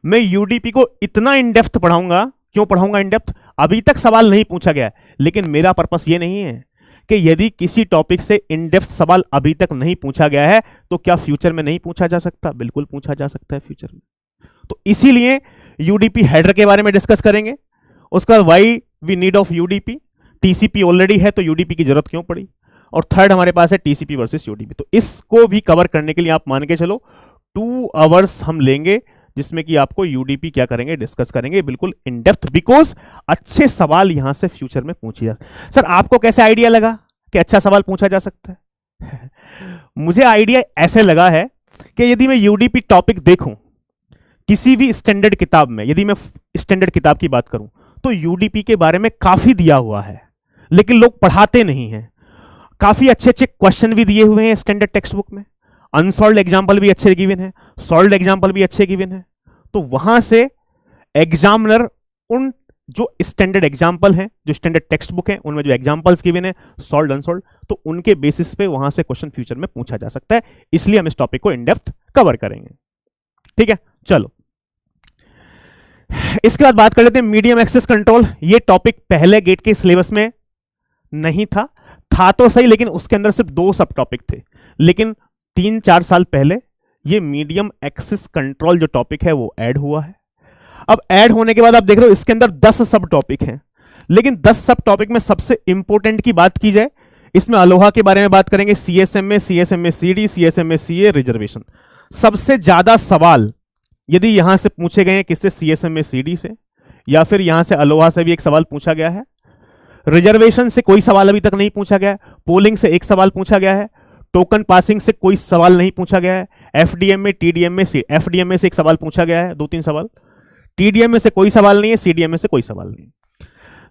मैं यूडीपी को इतना इन डेप्थ पढ़ाऊंगा, क्यों पढ़ाऊंगा इन डेप्थ? अभी तक सवाल नहीं पूछा गया, लेकिन मेरा पर्पस ये नहीं है कि यदि किसी टॉपिक से इन डेप्थ सवाल अभी तक नहीं पूछा गया है तो क्या फ्यूचर में नहीं पूछा जा सकता? बिल्कुल पूछा जा सकता है फ्यूचर में। तो इसीलिए यूडीपी हेडर के बारे में डिस्कस करेंगे, उसका why we need of UDP, TCP already है तो यूडीपी की जरूरत क्यों पड़ी, और थर्ड हमारे पास है टीसीपी वर्सेस यूडीपी। तो इसको भी कवर करने के लिए आप मान के चलो 2 आवर्स हम लेंगे, जिसमें कि आपको यूडीपी क्या करेंगे, डिस्कस करेंगे बिल्कुल इन डेप्थ, बिकॉज अच्छे सवाल यहां से फ्यूचर में पूछे जा। सर आपको कैसे आइडिया लगा कि अच्छा सवाल पूछा जा सकता है? मुझे आइडिया ऐसे लगा है कि यदि मैं यूडीपी टॉपिक देखूं किसी भी स्टैंडर्ड किताब में, यदि मैं स्टैंडर्ड किताब की बात करूं तो यूडीपी के बारे में काफी दिया हुआ है, लेकिन लोग पढ़ाते नहीं हैं। काफी अच्छे अच्छे क्वेश्चन भी दिए हुए हैं स्टैंडर्ड टेक्स्ट बुक में, अनसॉल्व्ड एग्जाम्पल भी अच्छे गिवन है, सॉल्व्ड एग्जाम्पल भी अच्छे गिवन है। तो वहां से एग्जामिनर उन जो स्टैंडर्ड एग्जाम्पल हैं, जो स्टैंडर्ड टेक्स्ट बुक है, उनमें जो एग्जाम्पल्स गिवन है सॉल्व्ड अनसॉल्व्ड, तो उनके बेसिस पे वहां से क्वेश्चन फ्यूचर में पूछा जा सकता है। इसलिए हम इस टॉपिक को इन डेप्थ कवर करेंगे, ठीक है। चलो इसके बाद बात कर लेते हैं मीडियम एक्सेस कंट्रोल। ये टॉपिक पहले गेट के सिलेबस में नहीं था, था तो सही, लेकिन उसके अंदर सिर्फ 2 सब टॉपिक थे। लेकिन 3-4 साल पहले ये मीडियम एक्सेस कंट्रोल जो टॉपिक है वो ऐड हुआ है। अब ऐड होने के बाद आप देख रहे हो इसके अंदर 10 सब टॉपिक हैं, लेकिन 10 सब टॉपिक में सबसे इंपॉर्टेंट की बात की जाए, इसमें अलोहा के बारे में बात करेंगे, CSMA, CSMA CD, CSMA CA, reservation. सबसे ज्यादा सवाल यदि यहां से पूछे गए हैं किससे, सीएसएमए सीडी से, या फिर यहां से अलोहा से भी एक सवाल पूछा गया है। रिजर्वेशन से कोई सवाल अभी तक नहीं पूछा गया है, पोलिंग से एक सवाल पूछा गया है, टोकन पासिंग से कोई सवाल नहीं पूछा गया है, एफडीएमए, टीडीएमए से, एफडीएमए से एक सवाल पूछा गया है, 2-3 सवाल, टीडीएमए से कोई सवाल नहीं है, सीडीएमए से कोई सवाल नहीं।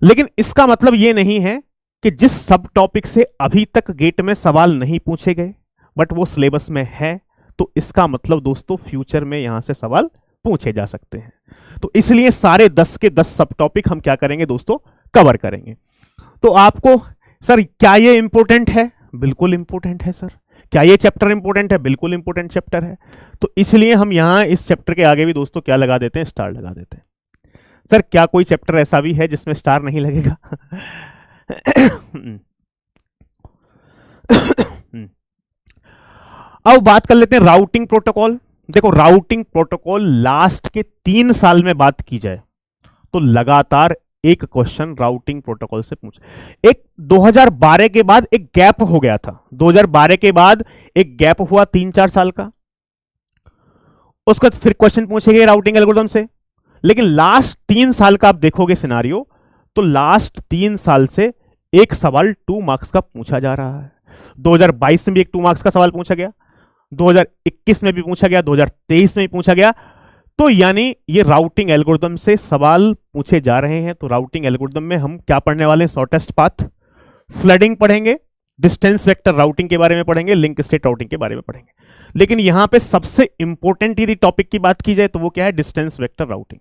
लेकिन इसका मतलब यह नहीं है कि जिस सब टॉपिक से अभी तक गेट में सवाल नहीं पूछे गए बट वो सिलेबस में है, तो इसका मतलब दोस्तों फ्यूचर में यहां से सवाल पूछे जा सकते हैं। तो इसलिए सारे 10 के 10 सब टॉपिक हम क्या करेंगे दोस्तों, कवर करेंगे। तो आपको सर क्या ये इंपॉर्टेंट है? बिल्कुल इंपॉर्टेंट है सर। क्या ये चैप्टर इंपॉर्टेंट है? बिल्कुल इंपॉर्टेंट चैप्टर है। तो इसलिए हम यहां इस चैप्टर के आगे भी दोस्तों क्या लगा देते हैं, स्टार लगा देते हैं। सर क्या कोई चैप्टर ऐसा भी है जिसमें स्टार नहीं लगेगा? अब बात कर लेते हैं राउटिंग प्रोटोकॉल। देखो राउटिंग प्रोटोकॉल लास्ट के 3 साल में बात की जाए तो लगातार एक क्वेश्चन राउटिंग प्रोटोकॉल से पूछा। एक 2012 के बाद एक गैप हो गया था, 2012 के बाद एक गैप हुआ 3-4 साल का, उसके बाद फिर क्वेश्चन पूछे गए राउटिंग एल्गोरिथम से। लेकिन लास्ट 3 साल का आप देखोगे सिनारियो, तो लास्ट 3 साल से एक सवाल 2 मार्क्स का पूछा जा रहा है। 2022 में भी एक 2 मार्क्स का सवाल पूछा गया, 2021 में भी पूछा गया, 2023 में भी पूछा गया। तो यानी ये राउटिंग एल्गोरिथम से सवाल पूछे जा रहे हैं। तो राउटिंग एल्गोरिथम में हम क्या पढ़ने वाले हैं? शॉर्टेस्ट पाथ, फ्लडिंग पढ़ेंगे, डिस्टेंस वेक्टर राउटिंग के बारे में पढ़ेंगे, लिंक स्टेट राउटिंग के बारे में पढ़ेंगे। लेकिन यहां पे सबसे इंपॉर्टेंट यदि टॉपिक की बात की जाए तो वो क्या है? Distance vector routing.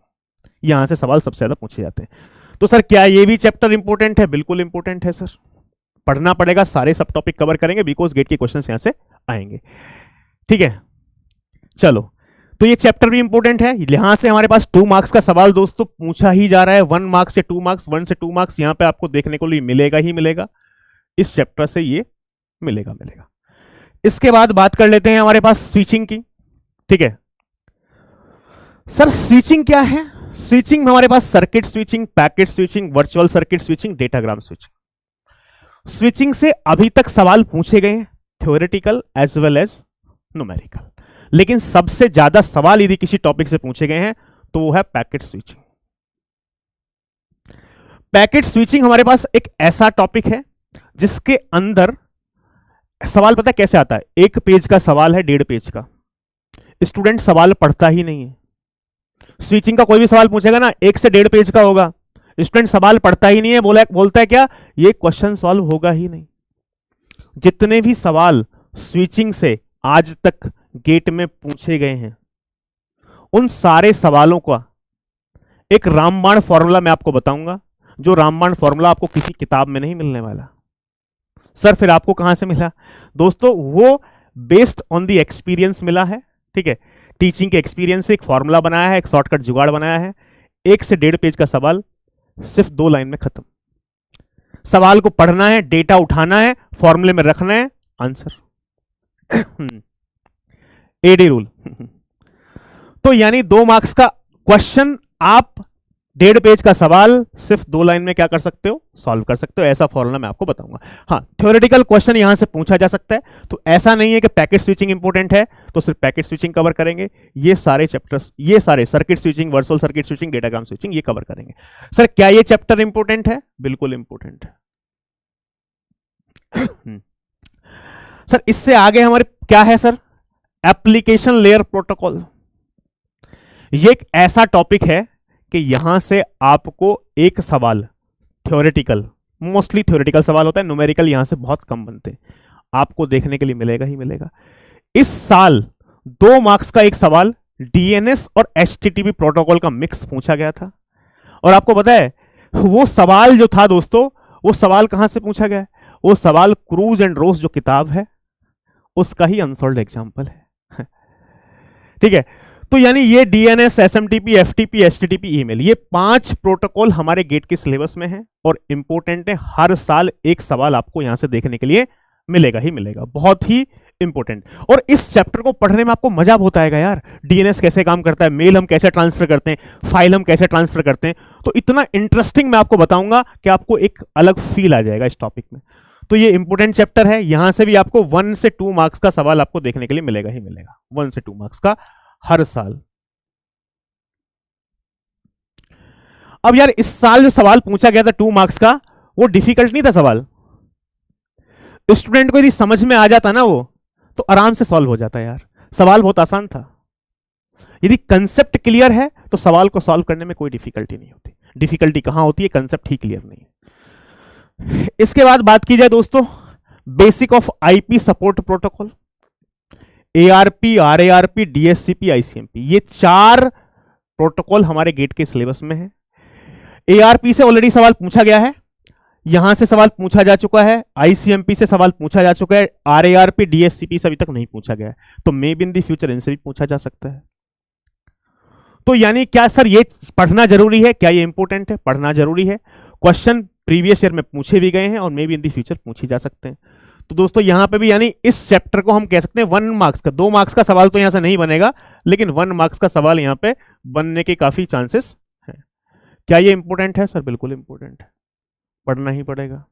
यहां से सवाल सबसे ज्यादा पूछे जाते हैं। तो सर क्या ये भी चैप्टर इंपॉर्टेंट है? बिल्कुल इंपॉर्टेंट है सर, पढ़ना पड़ेगा, सारे सब टॉपिक कवर करेंगे बिकॉज गेट के क्वेश्चन यहां से आएंगे। ठीक है, चलो, तो ये चैप्टर भी इंपॉर्टेंट है। यहां से हमारे पास 2 मार्क्स का सवाल दोस्तों पूछा ही जा रहा है, 1 मार्क्स से 2 मार्क्स, 1 से 2 मार्क्स यहां पे आपको देखने को लिए मिलेगा ही मिलेगा। इस चैप्टर से ये मिलेगा। इसके बाद बात कर लेते हैं हमारे पास स्विचिंग की। ठीक है सर, स्विचिंग क्या है? स्विचिंग में हमारे पास circuit switching, packet switching, virtual circuit switching, datagram switching. Switching से अभी तक सवाल पूछे गए हैं, theoretical as well as numerical. लेकिन सबसे ज्यादा सवाल यदि किसी टॉपिक से पूछे गए हैं तो वो है पैकेट स्विचिंग। पैकेट स्विचिंग हमारे पास एक ऐसा टॉपिक है जिसके अंदर सवाल पता है कैसे आता है? 1 पेज का सवाल है, 1.5 पेज का। स्टूडेंट सवाल पढ़ता ही नहीं है। स्विचिंग का कोई भी सवाल पूछेगा ना, 1 से 1.5 पेज का होगा, स्टूडेंट सवाल पढ़ता ही नहीं है, बोलता है क्या? ये क्वेश्चन सॉल्व होगा ही नहीं। जितने भी सवाल स्विचिंग से आज तक गेट में पूछे गए हैं, उन सारे सवालों का एक रामबाण फॉर्मूला मैं आपको बताऊंगा, जो रामबाण फॉर्मूला आपको किसी किताब में नहीं मिलने वाला। सर फिर आपको कहां से मिला? दोस्तों वो बेस्ड ऑन द एक्सपीरियंस मिला है। ठीक है, टीचिंग के एक्सपीरियंस से एक फॉर्मूला बनाया है, एक शॉर्टकट जुगाड़ बनाया है। 1 से 1.5 पेज का सवाल सिर्फ 2 लाइन में खत्म। सवाल को पढ़ना है, डेटा उठाना है, फॉर्मूले में रखना है, आंसर। AD rule. तो यानी 2 मार्क्स का क्वेश्चन आप 1.5 पेज का सवाल सिर्फ 2 लाइन में क्या कर सकते हो? सॉल्व कर सकते हो। ऐसा फॉर्मूला मैं आपको बताऊंगा। हाँ, थ्योरेटिकल क्वेश्चन यहां से पूछा जा सकता है। तो ऐसा नहीं है कि पैकेट स्विचिंग इंपॉर्टेंट है तो सिर्फ पैकेट स्विचिंग कवर करेंगे। ये सारे चैप्टर्स, ये सारे circuit switching, virtual circuit switching, datagram switching, ये कवर करेंगे। सर क्या ये चैप्टर इंपॉर्टेंट है? बिल्कुल इंपॉर्टेंट है। सर इससे आगे हमारे क्या है सर? Application layer protocol. ये एक ऐसा टॉपिक है कि यहां से आपको एक सवाल थ्योरेटिकल, मोस्टली थ्योरेटिकल सवाल होता है, न्यूमेरिकल यहां से बहुत कम बनते हैं, आपको देखने के लिए मिलेगा ही मिलेगा। इस साल 2 मार्क्स का एक सवाल डीएनएस और एचटीटीपी प्रोटोकॉल का मिक्स पूछा गया था। और आपको पता है वो सवाल जो था दोस्तों, वो सवाल कहां से पूछा गया? वो सवाल क्रूज एंड रोस जो किताब है उसका ही अनसॉल्व्ड एग्जांपल है। ठीक है, तो यानी ये DNS, SMTP, FTP, HTTP, email, ये 5 प्रोटोकॉल हमारे गेट के सिलेबस में है और इंपॉर्टेंट है। हर साल एक सवाल आपको यहां से देखने के लिए मिलेगा ही मिलेगा, बहुत ही इंपॉर्टेंट। और इस चैप्टर को पढ़ने में आपको मजा बहुत आएगा यार। डीएनएस कैसे काम करता है, मेल हम कैसे ट्रांसफर करते हैं, फाइल हम कैसे ट्रांसफर करते हैं, तो इतना इंटरेस्टिंग मैं आपको बताऊंगा कि आपको एक अलग फील आ जाएगा इस टॉपिक में। तो ये इंपॉर्टेंट चैप्टर है। यहां से भी आपको 1 से 2 मार्क्स का सवाल आपको देखने के लिए मिलेगा ही मिलेगा, 1 से 2 मार्क्स का हर साल। अब यार इस साल जो सवाल पूछा गया था 2 मार्क्स का, वो डिफिकल्ट नहीं था सवाल। स्टूडेंट को यदि समझ में आ जाता ना वो, तो आराम से सॉल्व हो जाता यार। सवाल बहुत आसान था। यदि कंसेप्ट क्लियर है तो सवाल को सॉल्व करने में कोई डिफिकल्टी नहीं होती। डिफिकल्टी कहां होती है? कंसेप्ट ही क्लियर नहीं है। इसके बाद बात की जाए दोस्तों basic of IP support protocol, ARP, RARP, DSCP, ICMP, ये 4 प्रोटोकॉल हमारे गेट के सिलेबस में है। एआरपी से ऑलरेडी सवाल पूछा गया है, यहां से सवाल पूछा जा चुका है, आईसीएमपी से सवाल पूछा जा चुका है, आरएआरपी, डीएससीपी से अभी तक नहीं पूछा गया है, तो may be in the future इनसे भी पूछा जा सकता है। तो यानी क्या सर ये पढ़ना जरूरी है? क्या ये इंपॉर्टेंट है? पढ़ना जरूरी है। क्वेश्चन प्रीवियस ईयर में पूछे भी गए हैं और may be in the future पूछे जा सकते हैं। तो दोस्तों यहां पे भी यानी इस चैप्टर को हम कह सकते हैं 1 मार्क्स का, 2 मार्क्स का सवाल तो यहां से नहीं बनेगा, लेकिन 1 मार्क्स का सवाल यहां पे बनने के काफी चांसेस हैं। क्या ये इंपॉर्टेंट है सर? बिल्कुल इंपॉर्टेंट है, पढ़ना ही पड़ेगा।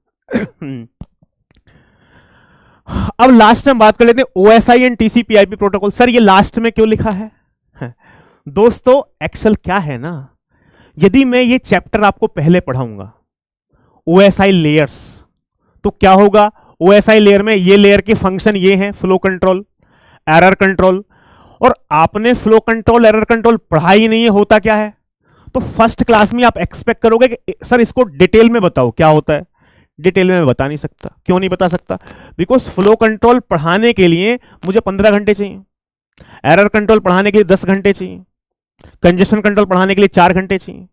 अब लास्ट में बात कर लेते हैं OSI and TCP/IP protocol. Sir ये लास्ट में क्यों लिखा है? दोस्तों एक्चुअल क्या है ना, यदि मैं ये चैप्टर आपको पहले पढ़ाऊंगा OSI लेयर्स, तो क्या होगा, OSI लेयर में ये लेयर के फंक्शन ये हैं, फ्लो कंट्रोल, एरर कंट्रोल, और आपने फ्लो कंट्रोल एरर कंट्रोल पढ़ा ही नहीं है, होता क्या है? तो फर्स्ट क्लास में आप एक्सपेक्ट करोगे कि सर इसको डिटेल में बताओ क्या होता है। डिटेल में मैं बता नहीं सकता। क्यों नहीं बता सकता? बिकॉज फ्लो कंट्रोल पढ़ाने के लिए मुझे 15 घंटे चाहिए, एरर कंट्रोल पढ़ाने के लिए 10 घंटे चाहिए, कंजेशन कंट्रोल पढ़ाने के लिए 4 घंटे चाहिए।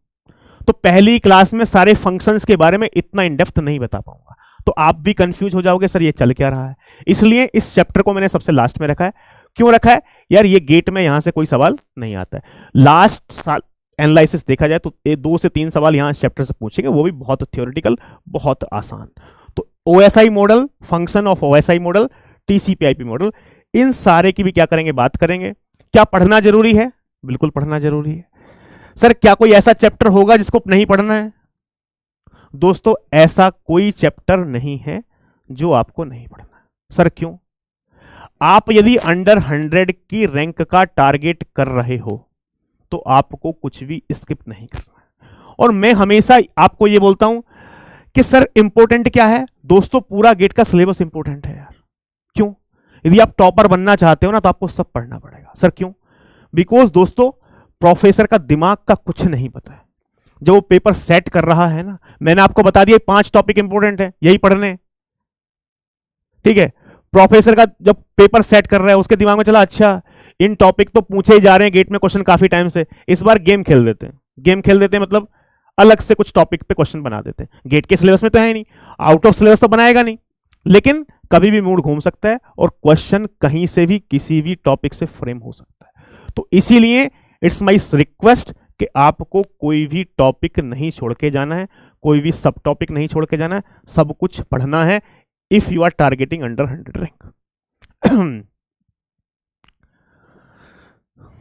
तो पहली क्लास में सारे फंक्शंस के बारे में इतना इन डेप्थ नहीं बता पाऊंगा, तो आप भी कंफ्यूज हो जाओगे सर ये चल क्या रहा है। इसलिए इस चैप्टर को मैंने सबसे लास्ट में रखा है। क्यों रखा है यार? ये गेट में यहां से कोई सवाल नहीं आता है। लास्ट साल एनालिसिस देखा जाए तो 2 से 3 सवाल यहां इस चैप्टर से पूछेंगे, वो भी बहुत थ्योरेटिकल, बहुत आसान। तो OSI model, function of OSI model, TCP/IP model, इन सारे की भी क्या करेंगे, बात करेंगे। क्या पढ़ना जरूरी है? बिल्कुल पढ़ना जरूरी है। सर क्या कोई ऐसा चैप्टर होगा जिसको नहीं पढ़ना है? दोस्तों ऐसा कोई चैप्टर नहीं है जो आपको नहीं पढ़ना है। सर क्यों? आप यदि अंडर 100 की रैंक का टारगेट कर रहे हो तो आपको कुछ भी स्किप नहीं करना है। और मैं हमेशा आपको यह बोलता हूं कि सर इंपॉर्टेंट क्या है? दोस्तों पूरा गेट का सिलेबस इंपॉर्टेंट है यार। क्यों? यदि आप टॉपर बनना चाहते हो ना तो आपको सब पढ़ना पड़ेगा। सर क्यों? बिकॉज दोस्तों प्रोफेसर का दिमाग का कुछ नहीं पता है। जब वो पेपर सेट कर रहा है ना, मैंने आपको बता दिया 5 टॉपिक इंपॉर्टेंट है, यही पढ़ने, ठीक है। प्रोफेसर का जब पेपर सेट कर रहा है उसके दिमाग में चला अच्छा इन टॉपिक तो पूछे ही जा रहे हैं गेट में क्वेश्चन काफी टाइम से, इस बार गेम खेल देते हैं। गेम खेल देते हैं मतलब अलग से कुछ टॉपिक पे क्वेश्चन बना देते हैं। गेट के सिलेबस में तो है ही नहीं, आउट ऑफ सिलेबस तो बनाएगा नहीं, लेकिन कभी भी मूड घूम सकता है और क्वेश्चन कहीं से भी किसी भी टॉपिक से फ्रेम हो सकता है। तो इसीलिए इट्स माई रिक्वेस्ट कि आपको कोई भी टॉपिक नहीं छोड़ के जाना है, कोई भी सब टॉपिक नहीं छोड़ के जाना है, सब कुछ पढ़ना है if you are targeting under 100 rank.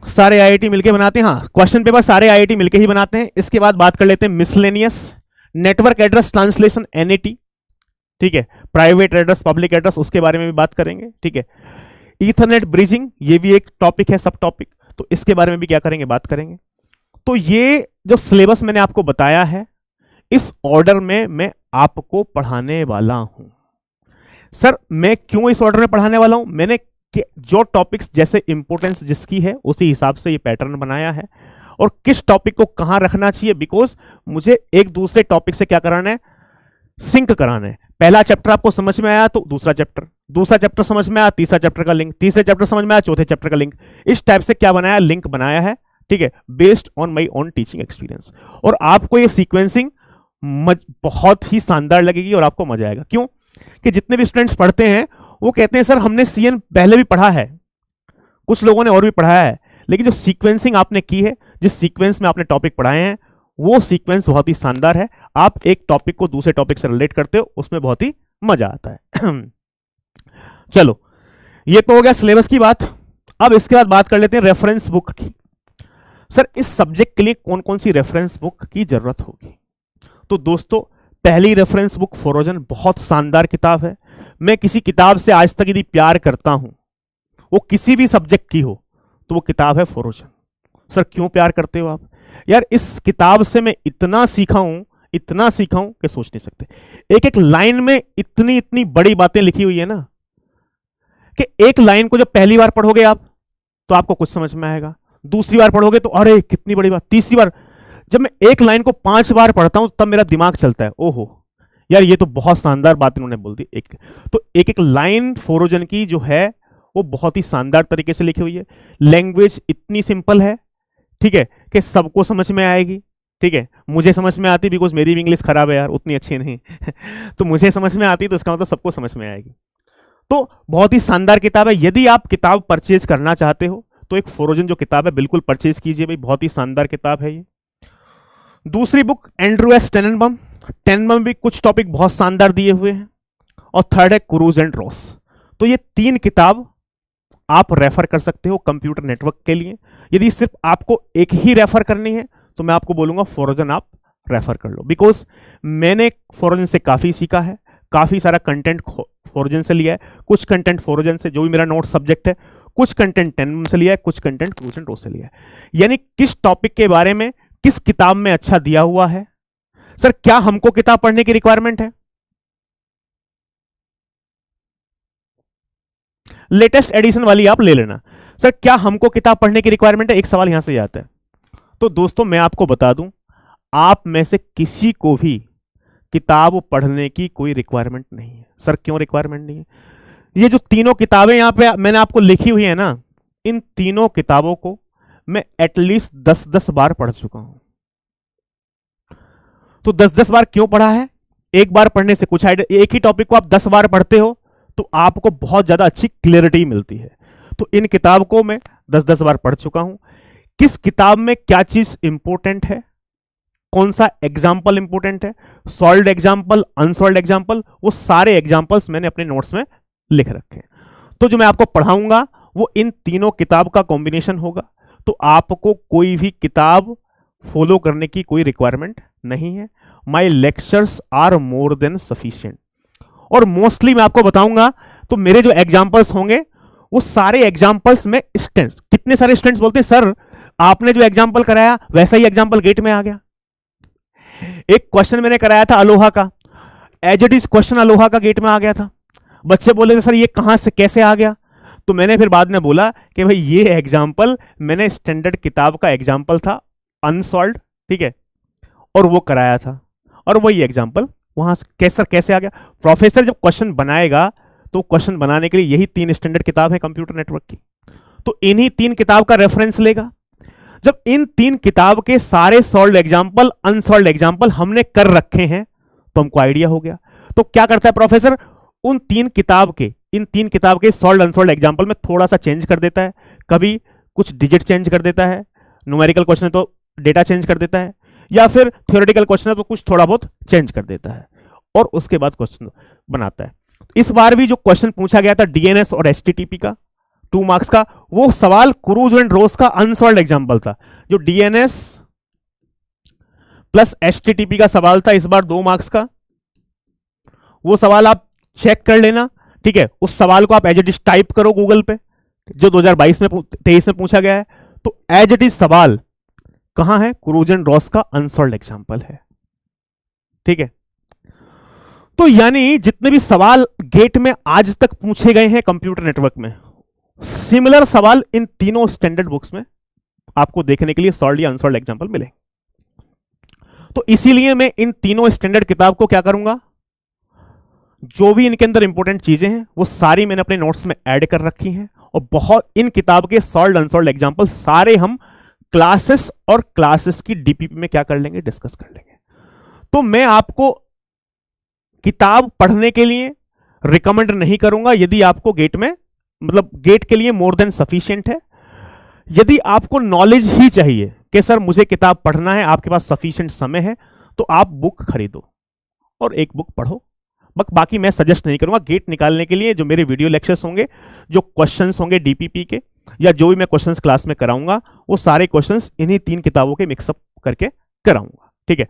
सारे आईआईटी मिलके बनाते हैं, हाँ क्वेश्चन पेपर सारे आईआईटी मिलके ही बनाते हैं। इसके बाद बात कर लेते हैं miscellaneous network address translation, NAT, ठीक है। प्राइवेट एड्रेस, पब्लिक एड्रेस, उसके बारे में भी बात करेंगे, ठीक है। ईथरनेट ब्रिजिंग, ये भी एक टॉपिक है, सब टॉपिक, तो इसके बारे में भी क्या करेंगे, बात करेंगे। तो ये जो सिलेबस मैंने आपको बताया है इस ऑर्डर में मैं आपको पढ़ाने वाला हूं। सर मैं क्यों इस ऑर्डर में पढ़ाने वाला हूं? मैंने जो टॉपिक्स जैसे इंपॉर्टेंस जिसकी है उसी हिसाब से ये पैटर्न बनाया है, और किस टॉपिक को कहां रखना चाहिए, बिकॉज मुझे एक दूसरे टॉपिक से क्या कराना है, सिंक कराना है। पहला चैप्टर आपको समझ में आया तो दूसरा चैप्टर समझ में आया, तीसरा चैप्टर का लिंक, तीसरे चैप्टर समझ में आया, चौथे चैप्टर का लिंक। इस टाइप से क्या बनाया, लिंक बनाया है, ठीक है, based on my own teaching experience. और आपको ये सीक्वेंसिंग बहुत ही शानदार लगेगी और आपको मजा आएगा। क्यों? कि जितने भी स्टूडेंट्स पढ़ते हैं वो कहते हैं सर हमने CN पहले भी पढ़ा है, कुछ लोगों ने और भी पढ़ाया है, लेकिन जो सीक्वेंसिंग आपने की है, जिस सीक्वेंस में आपने टॉपिक पढ़ाए हैं वो सीक्वेंस बहुत ही शानदार है। आप एक टॉपिक को दूसरे टॉपिक से रिलेट करते हो, उसमें बहुत ही मजा आता है। चलो ये तो हो गया सिलेबस की बात। अब इसके बाद बात कर लेते हैं रेफरेंस बुक की। सर इस सब्जेक्ट के लिए कौन कौन सी रेफरेंस बुक की जरूरत होगी? तो दोस्तों पहली रेफरेंस बुक फोरोजन, बहुत शानदार किताब है। मैं किसी किताब से आज तक यदि प्यार करता हूं, वो किसी भी सब्जेक्ट की हो, तो वो किताब है फोरोजन। सर क्यों प्यार करते हो आप? यार इस किताब से मैं इतना सीखा हूं कि सोच नहीं सकते। एक एक लाइन में इतनी इतनी बड़ी बातें लिखी हुई है ना, कि एक लाइन को जब पहली बार पढ़ोगे आप तो आपको कुछ समझ में आएगा, दूसरी बार पढ़ोगे तो अरे कितनी बड़ी बात, तीसरी बार जब मैं एक लाइन को 5 बार पढ़ता हूं तब मेरा दिमाग चलता है, ओहो यार ये तो बहुत शानदार बात इन्होंने बोल दी। एक एक लाइन फोरोजन की जो है वो बहुत ही शानदार तरीके से लिखी हुई है। लैंग्वेज इतनी सिंपल है, ठीक है, कि सबको समझ में आएगी, ठीक है। मुझे समझ में आती बिकॉज मेरी भी इंग्लिश खराब है यार, उतनी अच्छी नहीं। तो मुझे समझ में आती तो इसका मतलब सबको समझ में आएगी। तो बहुत ही शानदार किताब है। यदि आप किताब परचेज करना चाहते हो तो एक फोरोजन जो किताब है बिल्कुल परचेज कीजिए भाई, बहुत ही शानदार किताब है ये। दूसरी बुक एंड्रू एस टेनबम भी कुछ टॉपिक बहुत शानदार दिए हुए हैं, और थर्ड है क्रूज एंड रॉस। तो ये 3 किताब आप रेफर कर सकते हो कंप्यूटर नेटवर्क के लिए। यदि सिर्फ आपको एक ही रेफर करनी है तो मैं आपको बोलूंगा फोरोजन आप रेफर कर लो, बिकॉज मैंने फोरोजन से काफ़ी सीखा है, काफ़ी सारा कंटेंट फोरोजन से लिया है, कुछ कंटेंट फोरोजन से जो भी मेरा नोट सब्जेक्ट है, कुछ कंटेंट 10 से लिया है, कुछ कंटेंट क्रूजन रो से लिया है। यानी किस टॉपिक के बारे में किस किताब में अच्छा दिया हुआ है। सर क्या हमको किताब पढ़ने की रिक्वायरमेंट है? लेटेस्ट एडिशन वाली आप ले लेना। सर क्या हमको किताब पढ़ने की रिक्वायरमेंट है? एक सवाल यहां से आता है। तो दोस्तों मैं आपको बता दूं, आप में से किसी को भी किताब पढ़ने की कोई रिक्वायरमेंट नहीं है। सर क्यों रिक्वायरमेंट नहीं है? ये जो तीनों किताबें यहां पे मैंने आपको लिखी हुई है ना, इन तीनों किताबों को मैं एटलीस्ट 10-10 बार पढ़ चुका हूं। तो 10-10 बार क्यों पढ़ा है? एक बार पढ़ने से कुछ आइडिया, एक ही टॉपिक को आप 10 बार पढ़ते हो तो आपको बहुत ज्यादा अच्छी क्लियरिटी मिलती है। तो इन किताब को मैं 10-10 बार पढ़ चुका हूं। किस किताब में क्या चीज इंपॉर्टेंट है, कौन सा एग्जाम्पल इंपॉर्टेंट है, सॉल्व्ड एग्जाम्पल, अनसॉल्व्ड एग्जाम्पल, वो सारे एग्जाम्पल्स मैंने अपने नोट्स में लिख रखे हैं। तो जो मैं आपको पढ़ाऊंगा वो इन तीनों किताब का कॉम्बिनेशन होगा। तो आपको कोई भी किताब फॉलो करने की कोई रिक्वायरमेंट नहीं है। My lectures are more than sufficient. और मोस्टली मैं आपको बताऊंगा तो मेरे जो एग्जाम्पल्स होंगे वो सारे एग्जाम्पल्स में स्टूडेंट्स, कितने सारे स्टूडेंट्स बोलते हैं सर आपने जो एग्जाम्पल कराया वैसा ही एग्जाम्पल गेट में आ गया। एक क्वेश्चन मैंने कराया था अलोहा का, as it is question ALOHA का गेट में आ गया था। बच्चे बोले थे सर ये कहां से कैसे आ गया? तो मैंने फिर बाद में बोला कि भाई ये एग्जाम्पल मैंने स्टैंडर्ड किताब का एग्जाम्पल था अनसॉल्व्ड, ठीक है, और वो कराया था, और वही एग्जाम्पल वहां से कैसे आ गया। प्रोफेसर जब क्वेश्चन बनाएगा तो क्वेश्चन बनाने के लिए यही 3 स्टैंडर्ड किताब है कंप्यूटर नेटवर्क की, तो इन्हीं 3 किताब का रेफरेंस लेगा। जब इन 3 किताब के सारे सॉल्व्ड एग्जाम्पल, अनसॉल्व्ड एग्जाम्पल हमने कर रखे हैं तो हमको आइडिया हो गया। तो क्या करता है प्रोफेसर, इन 3 किताब के सॉल्व्ड अनसॉल्व्ड एग्जाम्पल में थोड़ा सा चेंज कर देता है, कभी कुछ डिजिट चेंज कर देता है, न्यूमेरिकल क्वेश्चन है तो डेटा चेंज कर देता है, या फिर थ्योरेटिकल क्वेश्चन है तो कुछ थोड़ा बहुत चेंज कर देता है, और उसके बाद क्वेश्चन बनाता है। इस बार भी जो क्वेश्चन पूछा गया था डीएनएस और एचटीटीपी का 2 मार्क्स का, वो सवाल क्रूज एंड रोज का अनसॉल्व्ड एग्जाम्पल था। जो डीएनएस प्लस एचटीटीपी का सवाल था इस बार 2 मार्क्स का, वो सवाल आप चेक कर लेना, ठीक है। उस सवाल को आप एज इट इज टाइप करो गूगल पे, जो 2022 में 23 में पूछा गया है। तो एज इट इज सवाल कहां है? क्रूज एंड रॉस का अनसॉल्व्ड एग्जाम्पल है, ठीक है। तो यानी जितने भी सवाल गेट में आज तक पूछे गए हैं कंप्यूटर नेटवर्क में, सिमिलर सवाल इन तीनों स्टैंडर्ड बुक्स में आपको देखने के लिए सॉल्व्ड या अनसॉल्व्ड एग्जाम्पल मिले। तो इसीलिए मैं इन तीनों स्टैंडर्ड किताब को क्या करूंगा, जो भी इनके अंदर इंपॉर्टेंट चीजें हैं वो सारी मैंने अपने नोट्स में ऐड कर रखी हैं, और बहुत इन किताब के सॉल्व्ड अनसॉल्व्ड एग्जाम्पल सारे हम क्लासेस और क्लासेस की डीपीपी में क्या कर लेंगे, डिस्कस कर लेंगे। तो मैं आपको किताब पढ़ने के लिए रिकमेंड नहीं करूंगा यदि आपको गेट में, मतलब गेट के लिए मोर देन सफिशिएंट है। यदि आपको नॉलेज ही चाहिए कि सर मुझे किताब पढ़ना है, आपके पास सफिशिएंट समय है, तो आप बुक खरीदो और एक बुक पढ़ो। बाकी मैं सजेस्ट नहीं करूंगा। गेट निकालने के लिए जो मेरे वीडियो लेक्चर्स होंगे, जो क्वेश्चंस होंगे डीपीपी के, या जो भी मैं क्वेश्चंस क्लास में कराऊंगा, वो सारे क्वेश्चंस इन्हीं 3 किताबों के मिक्सअप करके कराऊंगा, ठीक है।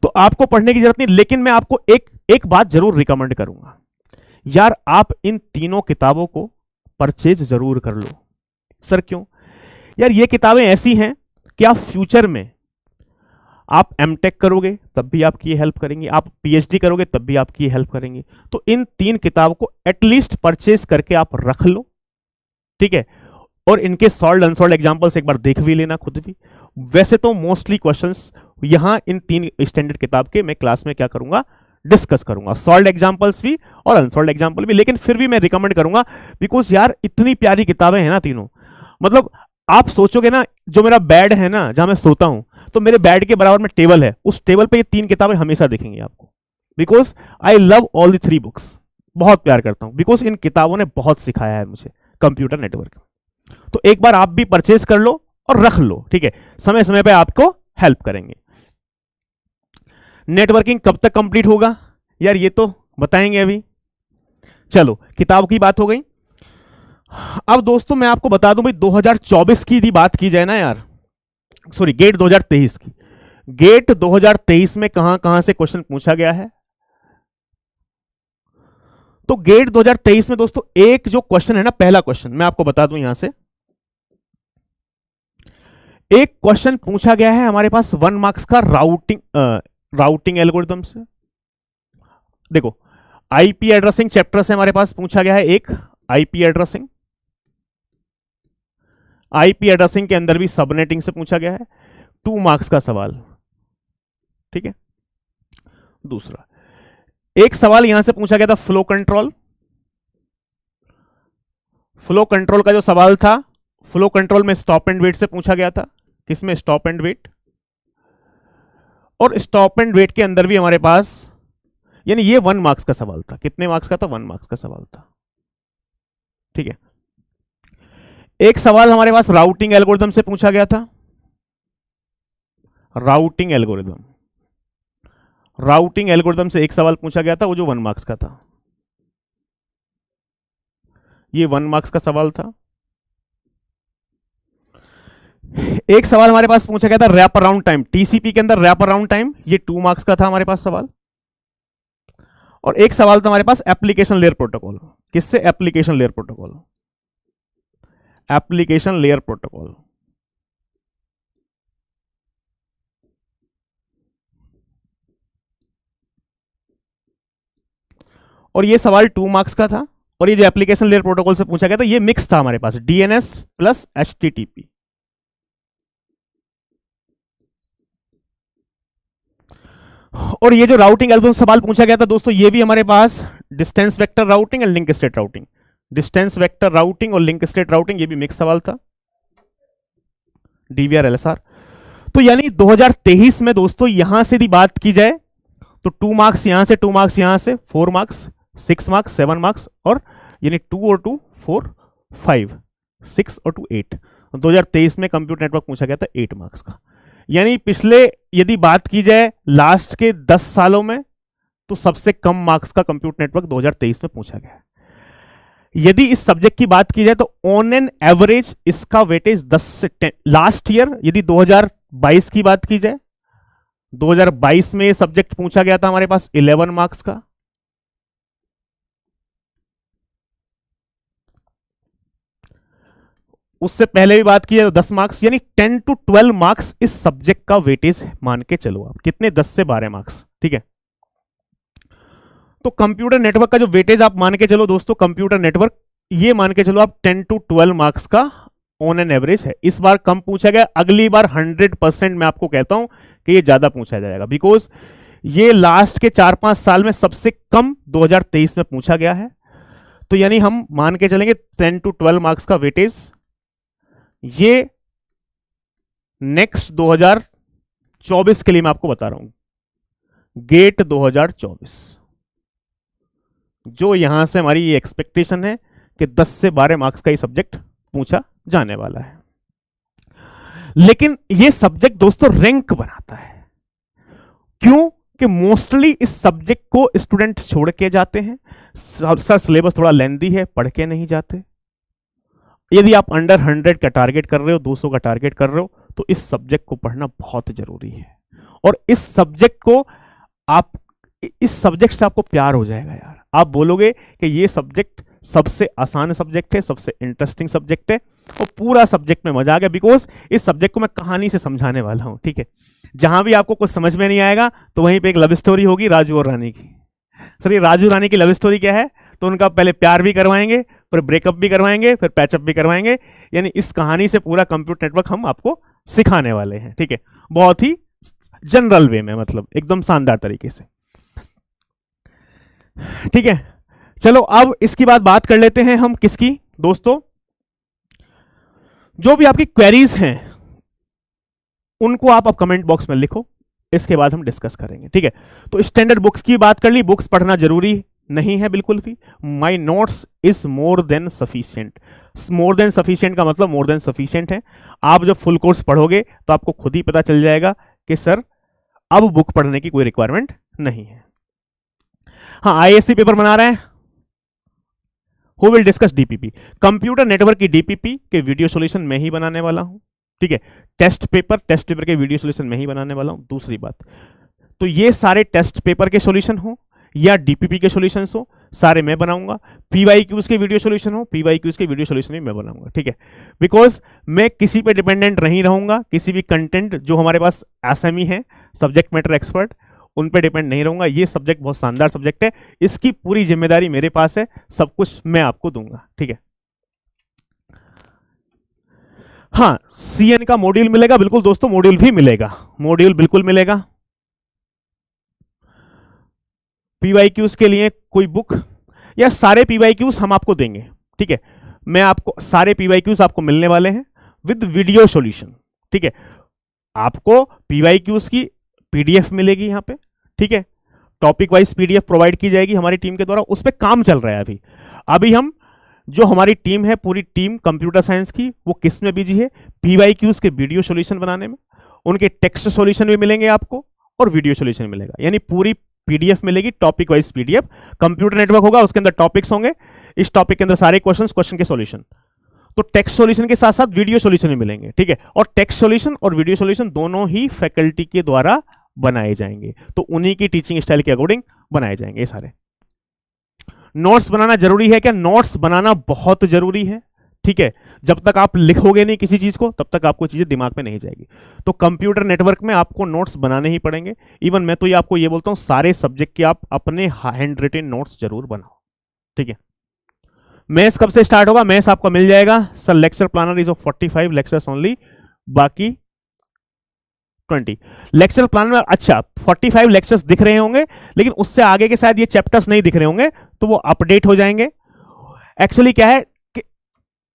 तो आपको पढ़ने की जरूरत नहीं, लेकिन मैं आपको एक बात जरूर रिकमेंड करूंगा, यार आप इन तीनों किताबों को परचेज जरूर कर लो। सर क्यों? यार ये किताबें ऐसी हैं कि आप फ्यूचर में आप एमटेक करोगे तब भी आपकी ये हेल्प करेंगी, आप पीएचडी करोगे तब भी आपकी ये हेल्प करेंगी। तो इन 3 किताब को एटलीस्ट परचेज करके आप रख लो, ठीक है। और इनके सॉल्व्ड अनसॉल्व्ड एग्जांपल्स एक बार देख भी लेना खुद भी। वैसे तो मोस्टली क्वेश्चंस यहां इन 3 स्टैंडर्ड किताब के मैं क्लास में क्या करूंगा, डिस्कस करूंगा, सॉल्व्ड एग्जांपल्स भी और अनसॉल्व्ड एग्जांपल भी। लेकिन फिर भी मैं रिकमेंड करूंगा, बिकॉज यार इतनी प्यारी किताबें हैं ना तीनों। मतलब आप सोचोगे ना, जो मेरा बेड है ना जहां मैं सोता हूं, तो मेरे बेड के बराबर में टेबल है, उस टेबल पे ये 3 किताबें हमेशा दिखेंगी आपको, because I love all the 3 books. बहुत प्यार करता हूं, बिकॉज इन किताबों ने बहुत सिखाया है मुझे कंप्यूटर नेटवर्क। तो एक बार आप भी परचेज कर लो और रख लो, ठीक है, समय समय पे आपको हेल्प करेंगे। नेटवर्किंग कब तक कंप्लीट होगा यार, ये तो बताएंगे अभी। चलो किताब की बात हो गई। अब दोस्तों मैं आपको बता दूं भाई, 2024 की यदि बात की जाए ना यार, सॉरी गेट 2023 की, गेट 2023 में कहां कहां से क्वेश्चन पूछा गया है? तो गेट 2023 में दोस्तों एक जो क्वेश्चन है ना, पहला क्वेश्चन मैं आपको बता दूं यहां से, एक क्वेश्चन पूछा गया है हमारे पास 1 मार्क्स का राउटिंग एल्गोरिथम से। देखो आईपी एड्रेसिंग चैप्टर से हमारे पास पूछा गया है एक आईपी एड्रेसिंग, आईपी एड्रेसिंग के अंदर भी सबनेटिंग से पूछा गया है, 2 मार्क्स का सवाल, ठीक है। दूसरा एक सवाल यहां से पूछा गया था फ्लो कंट्रोल, फ्लो कंट्रोल का जो सवाल था, फ्लो कंट्रोल में स्टॉप एंड वेट से पूछा गया था। किसमें? Stop and wait. और स्टॉप एंड वेट के अंदर भी हमारे पास, यानी ये 1 मार्क्स का सवाल था। कितने मार्क्स का था? 1 मार्क्स का सवाल था, ठीक है। एक सवाल हमारे पास राउटिंग एल्गोरिथम से पूछा गया था, राउटिंग एल्गोरिथम, राउटिंग एल्गोरिथम से एक सवाल पूछा गया था, वो जो 1 मार्क्स का था, ये 1 मार्क्स का सवाल था। एक सवाल हमारे पास पूछा गया था रैप अराउंड टाइम, टीसीपी के अंदर रैप अराउंड टाइम, ये 2 मार्क्स का था हमारे पास सवाल। और एक सवाल था हमारे पास एप्लीकेशन लेयर प्रोटोकॉल। किससे? Application layer protocol, application layer protocol. और ये सवाल 2 मार्क्स का था। और ये जो एप्लीकेशन लेयर प्रोटोकॉल से पूछा गया था, ये मिक्स था हमारे पास, डीएनएस प्लस एचटीटीपी। और ये जो राउटिंग एल्गोरिथम सवाल पूछा गया था दोस्तों, ये भी हमारे पास डिस्टेंस वेक्टर राउटिंग और link state routing, distance vector routing और लिंक स्टेट राउटिंग, ये भी मिक्स सवाल था, डीवीआर एलएसआर। तो यानी 2023 में दोस्तों यहां से यदि बात की जाए तो 2 मार्क्स यहां से, 2 मार्क्स यहां से, 4 मार्क्स, 6 मार्क्स, 7 मार्क्स, और यानी 2 और 2 4 5 6 और 2 8। 2023 में कंप्यूटर नेटवर्क पूछा गया था 8 मार्क्स का। यानी पिछले यदि बात की जाए लास्ट के 10 सालों में, तो सबसे कम मार्क्स का कंप्यूटर नेटवर्क 2023 में पूछा गया है। यदि इस सब्जेक्ट की बात की जाए तो ऑन एन एवरेज इसका वेटेज 10 से 10। लास्ट ईयर यदि 2022 की बात की जाए, 2022 में ये सब्जेक्ट पूछा गया था हमारे पास 11 मार्क्स का। उससे पहले भी बात की जाए तो 10 मार्क्स, यानी 10 to 12 मार्क्स इस सब्जेक्ट का वेटेज मान के चलो आप। कितने? 10 से 12 मार्क्स, ठीक है। तो कंप्यूटर नेटवर्क का जो वेटेज आप मान के चलो दोस्तों, कंप्यूटर नेटवर्क ये मान के चलो आप 10 to 12 मार्क्स का ऑन एन एवरेज है। इस बार कम पूछा गया, अगली बार 100% मैं आपको कहता हूं कि ये ज्यादा पूछा जाएगा, बिकॉज ये लास्ट के 4-5 साल में सबसे कम 2023 में पूछा गया है। तो यानी हम मान के चलेंगे 10 to 12 मार्क्स का वेटेज, ये नेक्स्ट 2024 के लिए मैं आपको बता रहा हूं, गेट 2024, जो यहां से हमारी ये एक्सपेक्टेशन है कि 10 से 12 मार्क्स का ये सब्जेक्ट पूछा जाने वाला है। लेकिन ये सब्जेक्ट दोस्तों रैंक बनाता है। क्यों? कि मोस्टली इस सब्जेक्ट को स्टूडेंट छोड़ के जाते हैं। सर सिलेबस थोड़ा लेंदी है, पढ़ के नहीं जाते। यदि आप अंडर 100 का टारगेट कर रहे हो, 200 का टारगेट कर रहे हो, तो इस सब्जेक्ट को पढ़ना बहुत जरूरी है। और इस सब्जेक्ट को आप, इस सब्जेक्ट से आपको प्यार हो जाएगा यार। आप बोलोगे कि ये सब्जेक्ट सबसे आसान सब्जेक्ट है, सबसे इंटरेस्टिंग सब्जेक्ट है, और पूरा सब्जेक्ट में मजा आ गया, बिकॉज इस सब्जेक्ट को मैं कहानी से समझाने वाला हूं, ठीक है। जहां भी आपको कुछ समझ में नहीं आएगा तो वहीं पे एक लव स्टोरी होगी राजू और रानी की। सर ये राजू रानी की लव स्टोरी क्या है? तो उनका पहले प्यार भी करवाएंगे, फिर ब्रेकअप भी करवाएंगे, फिर पैचअप भी करवाएंगे। यानी इस कहानी से पूरा कंप्यूटर नेटवर्क हम आपको सिखाने वाले हैं, ठीक है। बहुत ही जनरल वे में, मतलब एकदम शानदार तरीके से, ठीक है। चलो अब इसकी बात कर लेते हैं हम किसकी दोस्तों, जो भी आपकी क्वेरीज हैं उनको आप अब कमेंट बॉक्स में लिखो, इसके बाद हम डिस्कस करेंगे, ठीक है। तो स्टैंडर्ड बुक्स की बात कर ली, बुक्स पढ़ना जरूरी नहीं है बिल्कुल भी। My notes is more than sufficient. More than sufficient का मतलब मोर देन सफिशियंट है। आप जब फुल कोर्स पढ़ोगे तो आपको खुद ही पता चल जाएगा कि सर अब बुक पढ़ने की कोई रिक्वायरमेंट नहीं है। हाँ, आईएससी पेपर बना रहे हैं, who will discuss DPP. Computer network की डीपीपी के वीडियो सॉल्यूशन मैं ही बनाने वाला हूं, ठीक है। टेस्ट पेपर के वीडियो सॉल्यूशन मैं ही बनाने वाला हूं। दूसरी बात, तो ये सारे टेस्ट पेपर के सॉल्यूशन हो या डीपीपी के सॉल्यूशंस हो, सारे मैं बनाऊंगा। पीवाईक्यूज के वीडियो सॉल्यूशन हो, पीवाईक्यूज के वीडियो सॉल्यूशन भी मैं बनाऊंगा, ठीक है। बिकॉज मैं किसी पे डिपेंडेंट नहीं रहूंगा, किसी भी कंटेंट जो हमारे पास एसएमई है, सब्जेक्ट मैटर एक्सपर्ट, उन पे डिपेंड नहीं रहूंगा। ये सब्जेक्ट बहुत शानदार सब्जेक्ट है, इसकी पूरी जिम्मेदारी मेरे पास है, सब कुछ मैं आपको दूंगा, ठीक है। हाँ, सीएन का मॉड्यूल मिलेगा, बिल्कुल दोस्तों, मॉड्यूल भी मिलेगा, मॉड्यूल बिल्कुल मिलेगा। पीवाईक्यूज के लिए कोई बुक या सारे पीवाईक्यूज हम आपको देंगे, ठीक है। मैं आपको सारे पीवाईक्यूज आपको मिलने वाले हैं विद वीडियो सॉल्यूशन, ठीक है। आपको पीवाईक्यूज की पीडीएफ मिलेगी यहां पे, ठीक है। टॉपिक वाइज पीडीएफ प्रोवाइड की जाएगी हमारी टीम के द्वारा, उस पर काम चल रहा है अभी। अभी हम जो हमारी टीम है, पूरी टीम कंप्यूटर साइंस की, वो किस में बिजी है? पीवाईक्यूज के वीडियो सॉल्यूशन बनाने में। उनके टेक्स्ट सॉल्यूशन भी मिलेंगे आपको और वीडियो सॉल्यूशन मिलेगा, यानी पूरी पीडीएफ मिलेगी, topic wise PDF. Computer network होगा, उसके अंदर टॉपिक्स होंगे, इस टॉपिक के अंदर सारे क्वेश्चन के सॉल्यूशन। तो टेक्स्ट सॉल्यूशन के साथ साथ वीडियो सॉल्यूशन भी मिलेंगे, ठीक है। और टेक्स्ट सॉल्यूशन और वीडियो सॉल्यूशन दोनों ही फैकल्टी के द्वारा बनाए जाएंगे, तो उन्हीं की टीचिंग स्टाइल के अकॉर्डिंग बनाए जाएंगे सारे। नोट्स बनाना जरूरी है क्या? नोट्स बनाना बहुत जरूरी है, ठीक है। जब तक आप लिखोगे नहीं किसी चीज को, तब तक आपको चीजें दिमाग में नहीं जाएगी। तो कंप्यूटर नेटवर्क में आपको नोट्स बनाने ही पड़ेंगे। इवन मैं तो ये आपको ये बोलता हूं, सारे सब्जेक्ट के आप अपने हैंड रिटन नोट्स जरूर बनाओ, ठीक है। मैथ्स कब से स्टार्ट होगा? मैथ्स आपको मिल जाएगा sir, lecture planner is of 45 lectures only, बाकी 20 लेक्चर प्लान में। अच्छा, 45 लेक्चर्स दिख रहे होंगे, लेकिन उससे आगे के शायद ये चैप्टर्स नहीं दिख रहे होंगे, तो वो अपडेट हो जाएंगे। एक्चुअली क्या है कि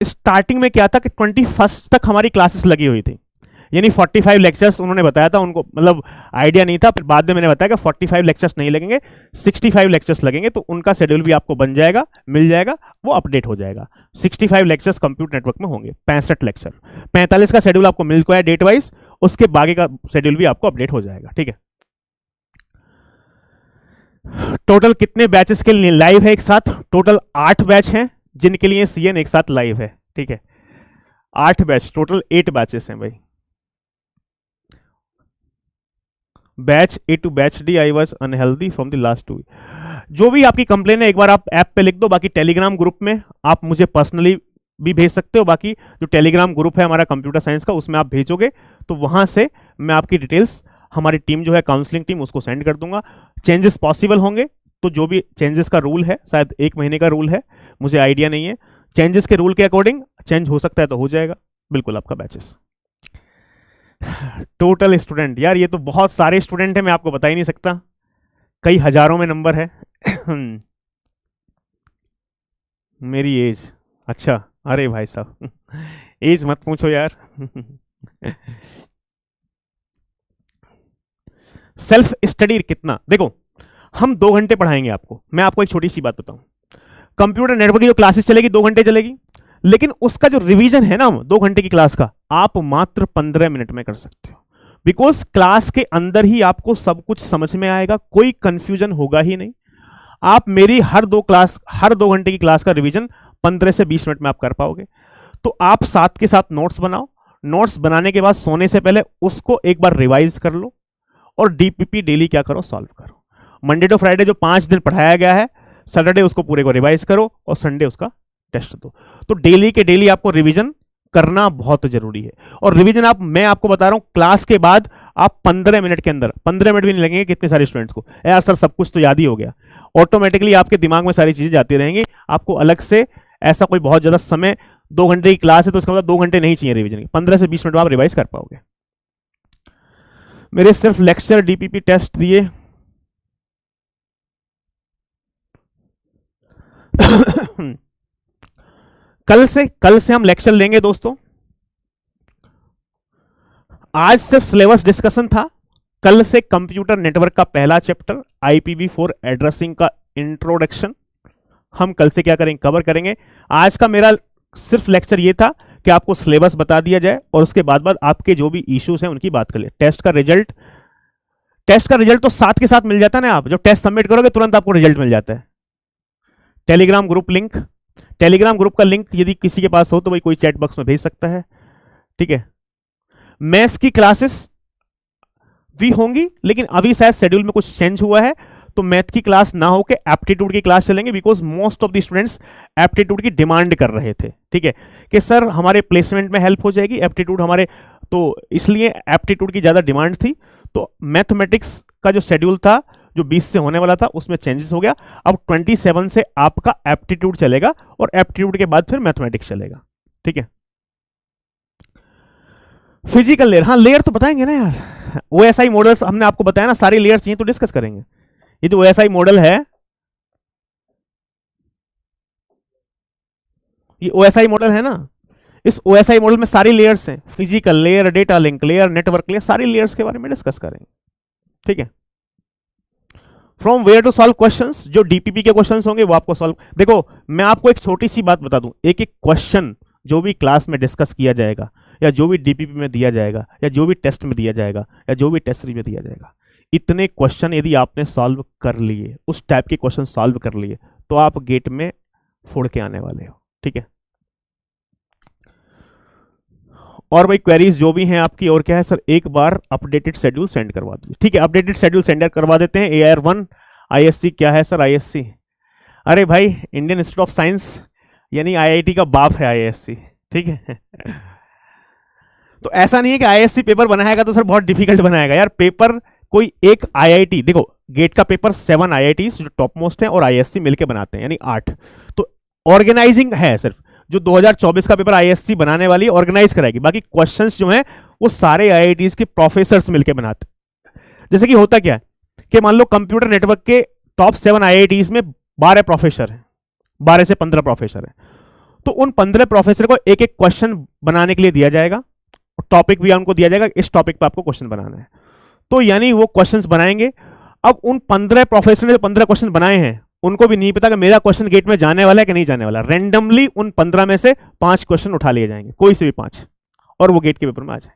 स्टार्टिंग में क्या था कि 21 तक हमारी क्लासेस लगी हुई थी, यानी 45 लेक्चर्स उन्होंने बताया था, उनको मतलब आइडिया नहीं था। फिर बाद में मैंने बताया कि 45 लेक्चर्स नहीं लगेंगे, 65 लेक्चर्स लगेंगे, तो उनका शेड्यूल भी आपको बन जाएगा, मिल जाएगा, वो अपडेट हो जाएगा। 65 लेक्चर्स कंप्यूटर नेटवर्क में होंगे, 65 लेक्चर, 45 का शेड्यूल आपको मिल गया है डेट वाइज, उसके बाकी का शेड्यूल भी आपको अपडेट हो जाएगा, ठीक है। टोटल कितने बैचेस के लिए लाइव है एक साथ? टोटल 8 बैच हैं जिनके लिए सीएन एक साथ लाइव है, ठीक है। 8 बैच, टोटल 8 बैचेस हैं भाई। Batch A to batch D, I was unhealthy from the last 2 week. जो भी आपकी कंप्लेन है एक बार आप ऐप पे लिख दो, बाकी टेलीग्राम ग्रुप में आप मुझे पर्सनली भी भेज सकते हो। बाकी जो टेलीग्राम ग्रुप है हमारा कंप्यूटर साइंस का, उसमें आप भेजोगे तो वहां से मैं आपकी डिटेल्स, हमारी टीम जो है काउंसलिंग टीम, उसको सेंड कर दूंगा। चेंजेस पॉसिबल होंगे, तो जो भी चेंजेस का रूल है, शायद 1 महीने का रूल है, मुझे आइडिया नहीं है, चेंजेस के रूल के अकॉर्डिंग चेंज हो सकता है तो हो जाएगा बिल्कुल आपका बैचेस। टोटल स्टूडेंट, यार ये तो बहुत सारे स्टूडेंट हैं, मैं आपको बता ही नहीं सकता, कई हजारों में नंबर है। मेरी एज, अच्छा, अरे भाई साहब एज मत पूछो यार। सेल्फ स्टडी कितना? देखो, हम 2 घंटे पढ़ाएंगे आपको। मैं आपको एक छोटी सी बात बताऊं, कंप्यूटर नेटवर्क की जो क्लासेस चलेगी 2 घंटे चलेगी, लेकिन उसका जो रिवीजन है ना 2 घंटे की क्लास का, आप मात्र 15 मिनट में कर सकते हो। बिकॉज क्लास के अंदर ही आपको सब कुछ समझ में आएगा, कोई कंफ्यूजन होगा ही नहीं। आप मेरी हर 2 घंटे की क्लास का रिवीजन 15 से 20 मिनट में आप कर पाओगे। तो आप साथ के साथ नोट्स बनाओ, नोट्स बनाने के बाद सोने से पहले उसको एक बार रिवाइज कर लो, और डीपीपी डेली क्या करो, सॉल्व करो। मंडे टू फ्राइडे जो 5 दिन पढ़ाया गया है, सैटरडे उसको पूरे को रिवाइज करो और संडे उसका टेस्ट दो। तो डेली के डेली आपको रिवीजन करना बहुत जरूरी है। और रिवीजन मैं आपको बता रहा हूं, क्लास के बाद आप 15 मिनट के अंदर, 15 मिनट भी नहीं लगेंगे कितने सारे स्टूडेंट्स को, यार सर सब कुछ तो याद ही हो गया, ऑटोमेटिकली आपके दिमाग में सारी चीजें जाती रहेंगी। आपको अलग से ऐसा कोई बहुत ज्यादा समय, 2 घंटे की क्लास है तो उसका मतलब 2 घंटे नहीं चाहिए रिवीजन, 15 से 20 मिनट में आप रिवाइज कर पाओगे। मेरे सिर्फ लेक्चर डीपीपी टेस्ट दिए कल से हम लेक्चर लेंगे दोस्तों। आज सिर्फ सिलेबस डिस्कशन था, कल से कंप्यूटर नेटवर्क का पहला चैप्टर IPv4 एड्रेसिंग का इंट्रोडक्शन हम कल से क्या करेंगे, कवर करेंगे। आज का मेरा सिर्फ लेक्चर ये था कि आपको सिलेबस बता दिया जाए और उसके बाद आपके जो भी इश्यूज हैं उनकी बात कर ले। टेस्ट का रिजल्ट तो साथ के साथ मिल जाता है ना, आप जब टेस्ट सबमिट करोगे तुरंत आपको रिजल्ट मिल जाता है। Telegram group link, Telegram group का लिंक यदि किसी के पास हो तो भाई कोई चैट बॉक्स में भेज सकता है, ठीक है। मैथ्स की क्लासेस भी होंगी, लेकिन अभी शायद शेड्यूल में कुछ चेंज हुआ है, तो मैथ की क्लास ना होके एप्टीट्यूड की क्लास चलेंगे, because most of the students aptitude की डिमांड कर रहे थे। ठीक है, कि सर हमारे प्लेसमेंट में हेल्प हो जाएगी एप्टीट्यूड हमारे, तो इसलिए एप्टीट्यूड की ज्यादा डिमांड थी। तो मैथमेटिक्स का जो शेड्यूल था जो 20 से होने वाला था उसमें चेंजेस हो गया, अब 27 से आपका एप्टीट्यूड चलेगा और एप्टीट्यूड के बाद फिर मैथमेटिक्स चलेगा। ठीक है, फिजिकल लेयर, हाँ लेयर तो बताएंगे ना यार, ओएसआई मॉडल्स हमने आपको बताया ना, सारी लेयर्स चाहिए तो डिस्कस करेंगे। ये जो ओएसआई मॉडल है, ये ओएसआई मॉडल है ना, इस ओएसआई मॉडल में सारी लेयर्स हैं, physical layer, data link layer, network layer, सारी लेयर्स के बारे में डिस्कस करेंगे। ठीक है, from where to solve questions, जो डीपीपी के क्वेश्चंस होंगे वो आपको सॉल्व, देखो मैं आपको एक छोटी सी बात बता दूं, एक एक क्वेश्चन जो भी क्लास में डिस्कस किया जाएगा या जो भी डीपीपी में दिया जाएगा या जो भी टेस्ट में दिया जाएगा या जो भी टेस्ट में दिया जाएगा, इतने क्वेश्चन यदि आपने सॉल्व कर लिए, उस टाइप के क्वेश्चन सॉल्व कर लिए, तो आप गेट में फोड़ के आने वाले हो। ठीक है, और भाई क्वेरीज जो भी हैं आपकी, और क्या है सर, एक बार अपडेटेड शेड्यूल सेंड करवा दीजिए। ठीक है, अपडेटेड शेड्यूल सेंड करवा देते हैं। AR1 ISC क्या है सर? ISC, अरे भाई इंडियन इंस्टीट्यूट ऑफ साइंस यानी IIT का बाप है ISC। ठीक है तो ऐसा नहीं है कि ISC पेपर बनाएगा तो सर बहुत डिफिकल्ट बनाएगा यार, पेपर कोई एक IIT, देखो गेट का पेपर 7 IITs जो टॉप मोस्ट है और ISC मिलके बनाते हैं, यानी 8, तो ऑर्गेनाइजिंग है सिर्फ, जो 2024 का पेपर ISC बनाने वाली ऑर्गेनाइज कराएगी, बाकी क्वेश्चंस जो हैं वो सारे IITs के प्रोफेसर्स मिलके बनाते हैं। जैसे कि होता क्या है कि मान लो कंप्यूटर नेटवर्क के टॉप 7 IITs में 12 प्रोफेसर हैं, 12 से 15 प्रोफेसर हैं, तो उन 15 प्रोफेसर को एक एक क्वेश्चन बनाने के लिए दिया जाएगा, टॉपिक भी उनको दिया जाएगा, इस टॉपिक पर आपको क्वेश्चन बनाना है, तो यानी वो क्वेश्चंस बनाएंगे। अब उन 15 प्रोफेसर ने जो 15 क्वेश्चन बनाए हैं उनको भी नहीं पता कि मेरा क्वेश्चन गेट में जाने वाला है कि नहीं जाने वाला, रैंडमली उन 15 में से 5 क्वेश्चन उठा लिए जाएंगे, कोई से भी 5, और वो गेट के पेपर में आ जाए।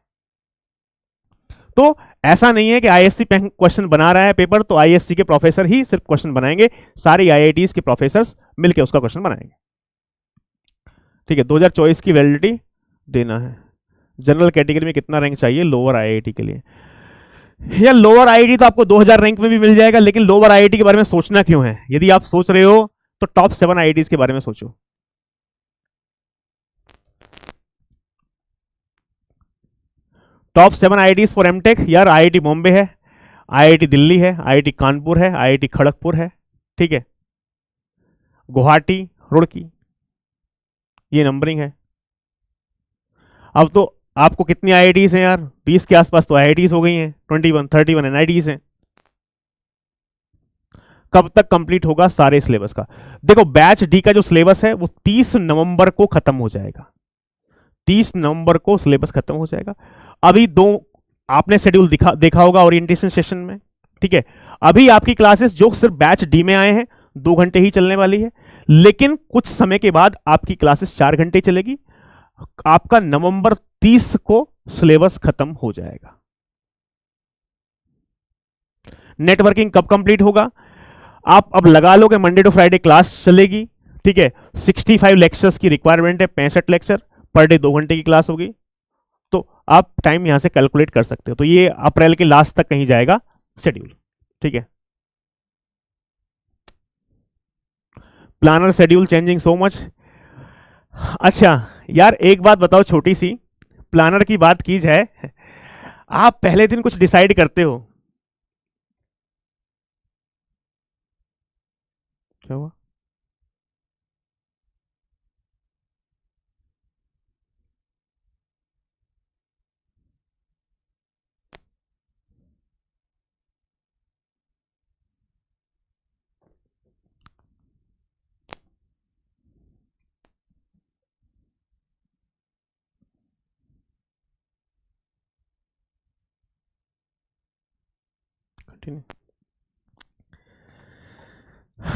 तो ऐसा नहीं है कि ISC क्वेश्चन बना रहा है पेपर तो ISC के प्रोफेसर ही सिर्फ क्वेश्चन बनाएंगे, सारे IITs के प्रोफेसर मिलकर उसका क्वेश्चन बनाएंगे। ठीक है, 2024 की वैलिडिटी देना है। जनरल कैटेगरी में कितना रैंक चाहिए लोअर IIT के लिए? या लोअर IIT तो आपको 2000 रैंक में भी मिल जाएगा, लेकिन लोअर IIT के बारे में सोचना क्यों है? यदि आप सोच रहे हो तो टॉप 7 IITs के बारे में सोचो। टॉप 7 IITs फॉर एमटेक, यार IIT बॉम्बे है, IIT दिल्ली है, IIT कानपुर है, IIT खड़गपुर है, ठीक है, गुवाहाटी, रुड़की, ये नंबरिंग है। अब तो आपको कितनी IITs हैं यार? 20 के आसपास तो IITs हो गई हैं, 21 31 NITs हैं। कब तक कंप्लीट होगा सारे सिलेबस का? देखो बैच डी का जो सिलेबस है वो 30 नवंबर को खत्म हो जाएगा, 30 नवंबर को सिलेबस खत्म हो जाएगा। अभी आपने शेड्यूल देखा होगा ओरिएंटेशन सेशन में, ठीक है। अभी आपकी क्लासेस जो सिर्फ बैच डी में आए हैं 2 घंटे ही चलने वाली है, लेकिन कुछ समय के बाद आपकी क्लासेस 4 घंटे चलेगी। आपका नवंबर 30 को सिलेबस खत्म हो जाएगा। नेटवर्किंग कब कंप्लीट होगा? आप अब लगा लो कि मंडे टू फ्राइडे क्लास चलेगी, ठीक है। 65 लेक्चर्स की रिक्वायरमेंट है, 65 लेक्चर पर डे, 2 घंटे की क्लास होगी, तो आप टाइम यहां से कैलकुलेट कर सकते हो। तो ये अप्रैल के लास्ट तक कहीं जाएगा शेड्यूल, ठीक है। Planner schedule changing so much. अच्छा यार एक बात बताओ छोटी सी, प्लानर की बात की जाए, आप पहले दिन कुछ डिसाइड करते हो? क्या हुआ?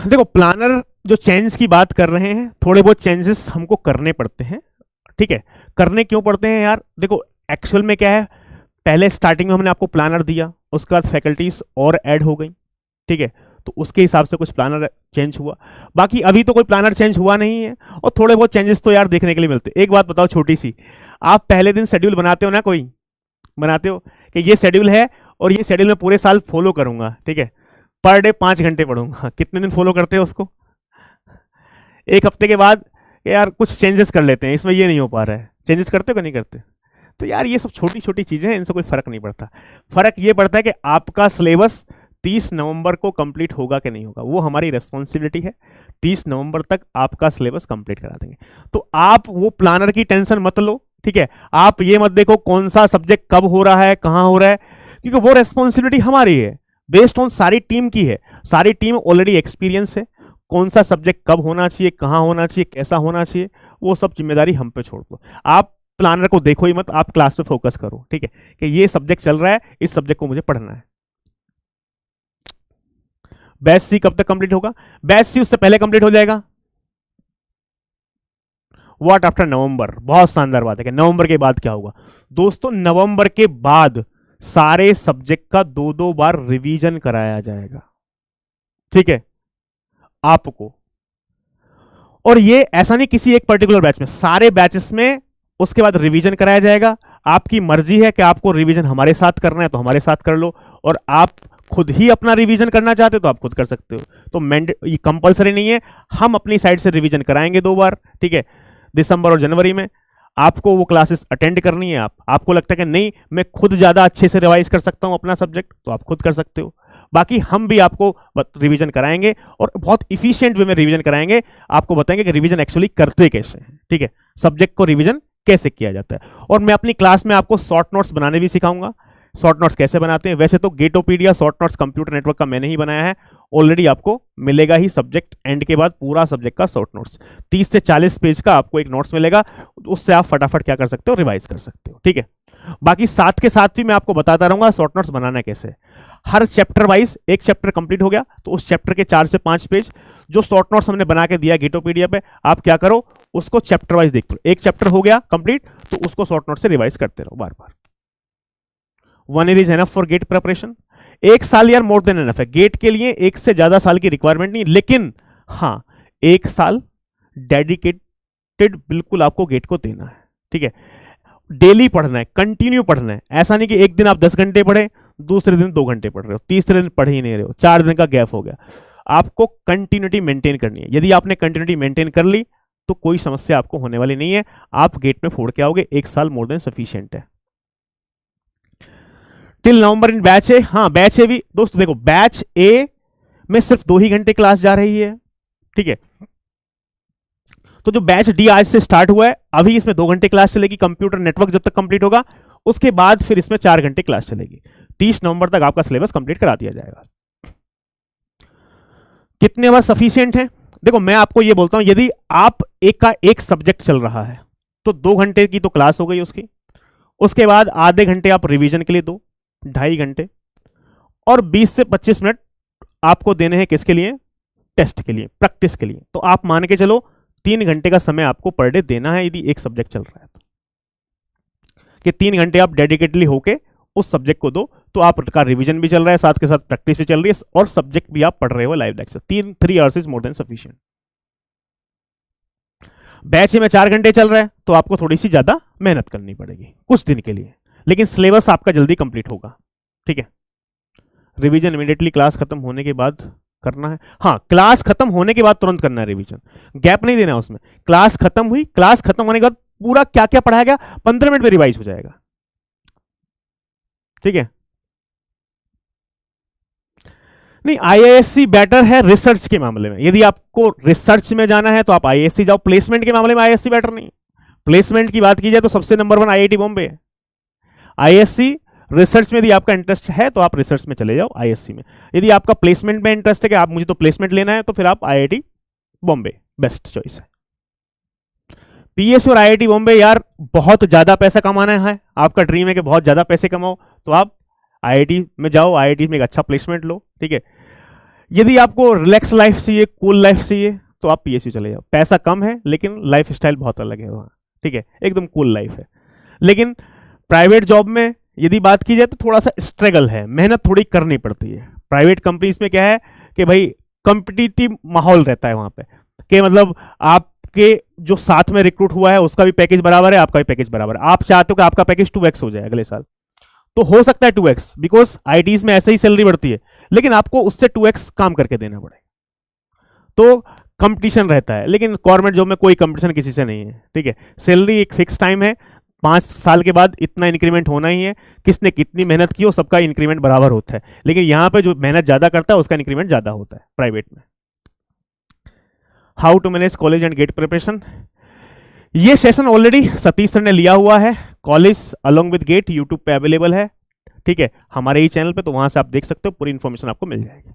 देखो प्लानर जो चेंज की बात कर रहे हैं, थोड़े बहुत चेंजेस हमको करने पड़ते हैं, ठीक है। करने क्यों पड़ते हैं यार? देखो एक्चुअल में क्या है, पहले स्टार्टिंग में हमने आपको प्लानर दिया, उसके बाद फैकल्टीज और ऐड हो गई, ठीक है, तो उसके हिसाब से कुछ प्लानर चेंज हुआ। बाकी अभी तो कोई प्लानर चेंज हुआ नहीं है, और थोड़े बहुत चेंजेस तो यार देखने के लिए मिलते। एक बात बताओ छोटी सी, आप पहले दिन शेड्यूल बनाते हो ना कोई, बनाते हो कि ये शेड्यूल है और ये शेड्यूल मैं पूरे साल फॉलो करूंगा, ठीक है, पर डे 5 घंटे पढ़ूंगा। कितने दिन फॉलो करते हो उसको? एक हफ्ते के बाद यार कुछ चेंजेस कर लेते हैं, इसमें ये नहीं हो पा रहा है, चेंजेस करते हो कि नहीं करते? तो यार ये सब छोटी छोटी चीजें हैं, इनसे कोई फर्क नहीं पड़ता। फर्क ये पड़ता है कि आपका सिलेबस 30 नवंबर को कंप्लीट होगा कि नहीं होगा, वो हमारी रेस्पॉन्सिबिलिटी है। 30 नवंबर तक आपका सिलेबस कंप्लीट करा देंगे। तो आप वो प्लानर की टेंशन मत लो, ठीक है। आप ये मत देखो कौन सा सब्जेक्ट कब हो रहा है, कहां हो रहा है, क्योंकि वो रेस्पॉन्सिबिलिटी हमारी है, बेस्ड ऑन सारी टीम की है। सारी टीम ऑलरेडी एक्सपीरियंस है, कौन सा सब्जेक्ट कब होना चाहिए, कहां होना चाहिए, कैसा होना चाहिए, वो सब जिम्मेदारी हम पे छोड़ दो। आप प्लानर को देखो ही मत, आप क्लास पे फोकस करो, ठीक है, कि ये सब्जेक्ट चल रहा है, इस सब्जेक्ट को मुझे पढ़ना है। बैच सी कब तक कंप्लीट होगा? बैच सी उससे पहले कंप्लीट हो जाएगा। व्हाट आफ्टर नवंबर? बहुत शानदार बात है कि नवंबर के बाद क्या होगा दोस्तों। नवंबर के बाद सारे सब्जेक्ट का 2-2 बार रिवीजन कराया जाएगा, ठीक है, आपको। और ये ऐसा नहीं किसी एक पर्टिकुलर बैच में, सारे बैचेस में उसके बाद रिवीजन कराया जाएगा। आपकी मर्जी है कि आपको रिवीजन हमारे साथ करना है तो हमारे साथ कर लो, और आप खुद ही अपना रिवीजन करना चाहते हो तो आप खुद कर सकते हो। तो ये कंपलसरी नहीं है, हम अपनी साइड से रिवीजन कराएंगे 2 बार, ठीक है, दिसंबर और जनवरी में। आपको वो क्लासेस अटेंड करनी है, आपको लगता है कि नहीं मैं खुद ज्यादा अच्छे से रिवाइज कर सकता हूं अपना सब्जेक्ट, तो आप खुद कर सकते हो। बाकी हम भी आपको रिवीजन कराएंगे और बहुत इफिशिएंट वे में रिवीजन कराएंगे। आपको बताएंगे कि रिवीजन एक्चुअली करते कैसे हैं, ठीक है, सब्जेक्ट को रिवीजन कैसे किया जाता है। और मैं अपनी क्लास में आपको शॉर्ट नोट्स बनाने भी सिखाऊंगा। शॉर्ट नोट्स कैसे बनाते हैं? वैसे तो गेटोपीडिया शॉर्ट नोट्स कंप्यूटर नेटवर्क का मैंने ही बनाया है, ऑलरेडी आपको मिलेगा ही सब्जेक्ट एंड के बाद पूरा सब्जेक्ट का शॉर्ट नोट्स 30 से 40 पेज का आपको एक नोट्स मिलेगा, उससे आप फटाफट क्या कर सकते हो, रिवाइज कर सकते हो, ठीक है। बाकी साथ के साथ भी मैं आपको बताता रहूंगा शॉर्ट नोट्स बनाना कैसे। हर चैप्टर वाइज, एक चैप्टर कंप्लीट हो गया तो उस चैप्टर के 4 से 5 पेज जो शॉर्ट नोट्स हमने बना के दिया गेटोपीडिया पे, आप क्या करो उसको चैप्टर वाइज देखते रहो। एक चैप्टर हो गया कंप्लीट तो उसको शॉर्ट नोट से रिवाइज करते रहो बार बार। 1 year is enough for GATE preparation. 1 साल यार मोर देन एनफ है गेट के लिए, 1 से ज्यादा साल की रिक्वायरमेंट नहीं, लेकिन हाँ 1 साल डेडिकेटेड बिल्कुल आपको गेट को देना है, ठीक है। डेली पढ़ना है, कंटिन्यू पढ़ना है। ऐसा नहीं कि एक दिन आप 10 घंटे पढ़े, दूसरे दिन 2 घंटे पढ़ रहे हो, तीसरे दिन पढ़ ही नहीं रहे हो, 4 दिन का गैप हो गया। आपको कंटिन्यूटी मेंटेन करनी है। यदि आपने कंटिन्यूटी मेंटेन कर ली तो कोई समस्या आपको होने वाली नहीं है, आप गेट में फोड़ के आओगे। 1 साल मोर देन सफिशिएंट है। टिल नवंबर इन बैच ए, हाँ बैच ए भी दोस्तों देखो, बैच ए में सिर्फ 2 ही घंटे क्लास जा रही है, ठीक है। तो जो बैच डी आज से स्टार्ट हुआ है, अभी इसमें 2 घंटे क्लास चलेगी, कंप्यूटर नेटवर्क जब तक कंप्लीट होगा, उसके बाद फिर इसमें 4 घंटे क्लास चलेगी। 30 नवंबर तक आपका सिलेबस कंप्लीट करा दिया जाएगा। कितने बार सफिशिएंट है? देखो मैं आपको ये बोलता हूं, यदि आप एक का एक सब्जेक्ट चल रहा है तो 2 घंटे की तो क्लास हो गई उसकी, उसके बाद आधे घंटे आप रिवीजन के लिए दो, 2.5 घंटे, और 20 से 25 मिनट आपको देने हैं किसके लिए? टेस्ट के लिए, प्रैक्टिस के लिए। तो आप मान के चलो 3 घंटे का समय आपको पर डे देना है यदि एक सब्जेक्ट चल रहा है तो, कि 3 घंटे आप डेडिकेटली होके उस सब्जेक्ट को दो, तो आपका रिवीजन भी चल रहा है, साथ के साथ प्रैक्टिस भी चल रही है, और सब्जेक्ट भी आप पढ़ रहे हो live lecture. 3 hours is more than sufficient. Batch में 4 घंटे चल रहा है तो आपको थोड़ी सी ज्यादा मेहनत करनी पड़ेगी कुछ दिन के लिए, लेकिन सिलेबस आपका जल्दी कंप्लीट होगा, ठीक है। रिवीजन इमीडिएटली क्लास खत्म होने के बाद करना है। हाँ, क्लास खत्म होने के बाद तुरंत करना है रिवीजन, गैप नहीं देना उसमें। क्लास खत्म हुई, क्लास खत्म होने के बाद पूरा क्या क्या पढ़ाया गया 15 मिनट में रिवाइज हो जाएगा, ठीक है। नहीं, आईआईएससी बेटर है रिसर्च के मामले में। यदि आपको रिसर्च में जाना है तो आप आईआईएससी जाओ। प्लेसमेंट के मामले में आईआईएससी बेटर नहीं। प्लेसमेंट की बात की जाए तो सबसे नंबर 1 आईआईटी बॉम्बे है। आईआईएससी रिसर्च में यदि आपका इंटरेस्ट है तो आप रिसर्च में चले जाओ आईआईएससी में। यदि आपका प्लेसमेंट में इंटरेस्ट है कि आप मुझे तो प्लेसमेंट लेना है, तो फिर आप आईआईटी बॉम्बे बेस्ट चॉइस है। पीएसयू और आईआईटी बॉम्बे यार बहुत ज्यादा पैसा कमाना है, आपका ड्रीम है कि बहुत ज्यादा पैसे कमाओ, तो आप आईआईटी में जाओ, आईआईटी में एक अच्छा प्लेसमेंट लो, ठीक है। यदि आपको रिलैक्स लाइफ चाहिए, कूल लाइफ चाहिए, तो आप पीएसयू चले जाओ। पैसा कम है लेकिन लाइफ स्टाइल बहुत अलग है वहाँ, ठीक है, एकदम कूल लाइफ है। लेकिन प्राइवेट जॉब में यदि बात की जाए तो थोड़ा सा स्ट्रगल है, मेहनत थोड़ी करनी पड़ती है। प्राइवेट कंपनीज में क्या है कि भाई कॉम्पिटिटिव माहौल रहता है वहाँ पे, कि मतलब आपके जो साथ में रिक्रूट हुआ है उसका भी पैकेज बराबर है, आपका भी पैकेज बराबर है। आप चाहते हो कि आपका पैकेज 2x हो जाए अगले साल, तो हो सकता है 2x, बिकॉज आईटीज में ऐसे ही सैलरी बढ़ती है, लेकिन आपको उससे 2x काम करके देना पड़ेगा, तो कंपटीशन रहता है। लेकिन गवर्नमेंट जॉब में कोई कंपटीशन किसी से नहीं है, ठीक है। सैलरी एक फिक्स टाइम है, 5 साल के बाद इतना इंक्रीमेंट होना ही है, किसने कितनी मेहनत की हो सबका इंक्रीमेंट बराबर होता है, लेकिन यहां पे जो मेहनत ज्यादा करता है उसका इंक्रीमेंट ज्यादा होता है प्राइवेट में। How to manage college and GATE preparation, ये सेशन ऑलरेडी सतीश सर ने लिया हुआ है, college along with GATE YouTube पे अवेलेबल है, ठीक है, हमारे ही चैनल पे, तो वहां से आप देख सकते हो, पूरी इंफॉर्मेशन आपको मिल जाएगी।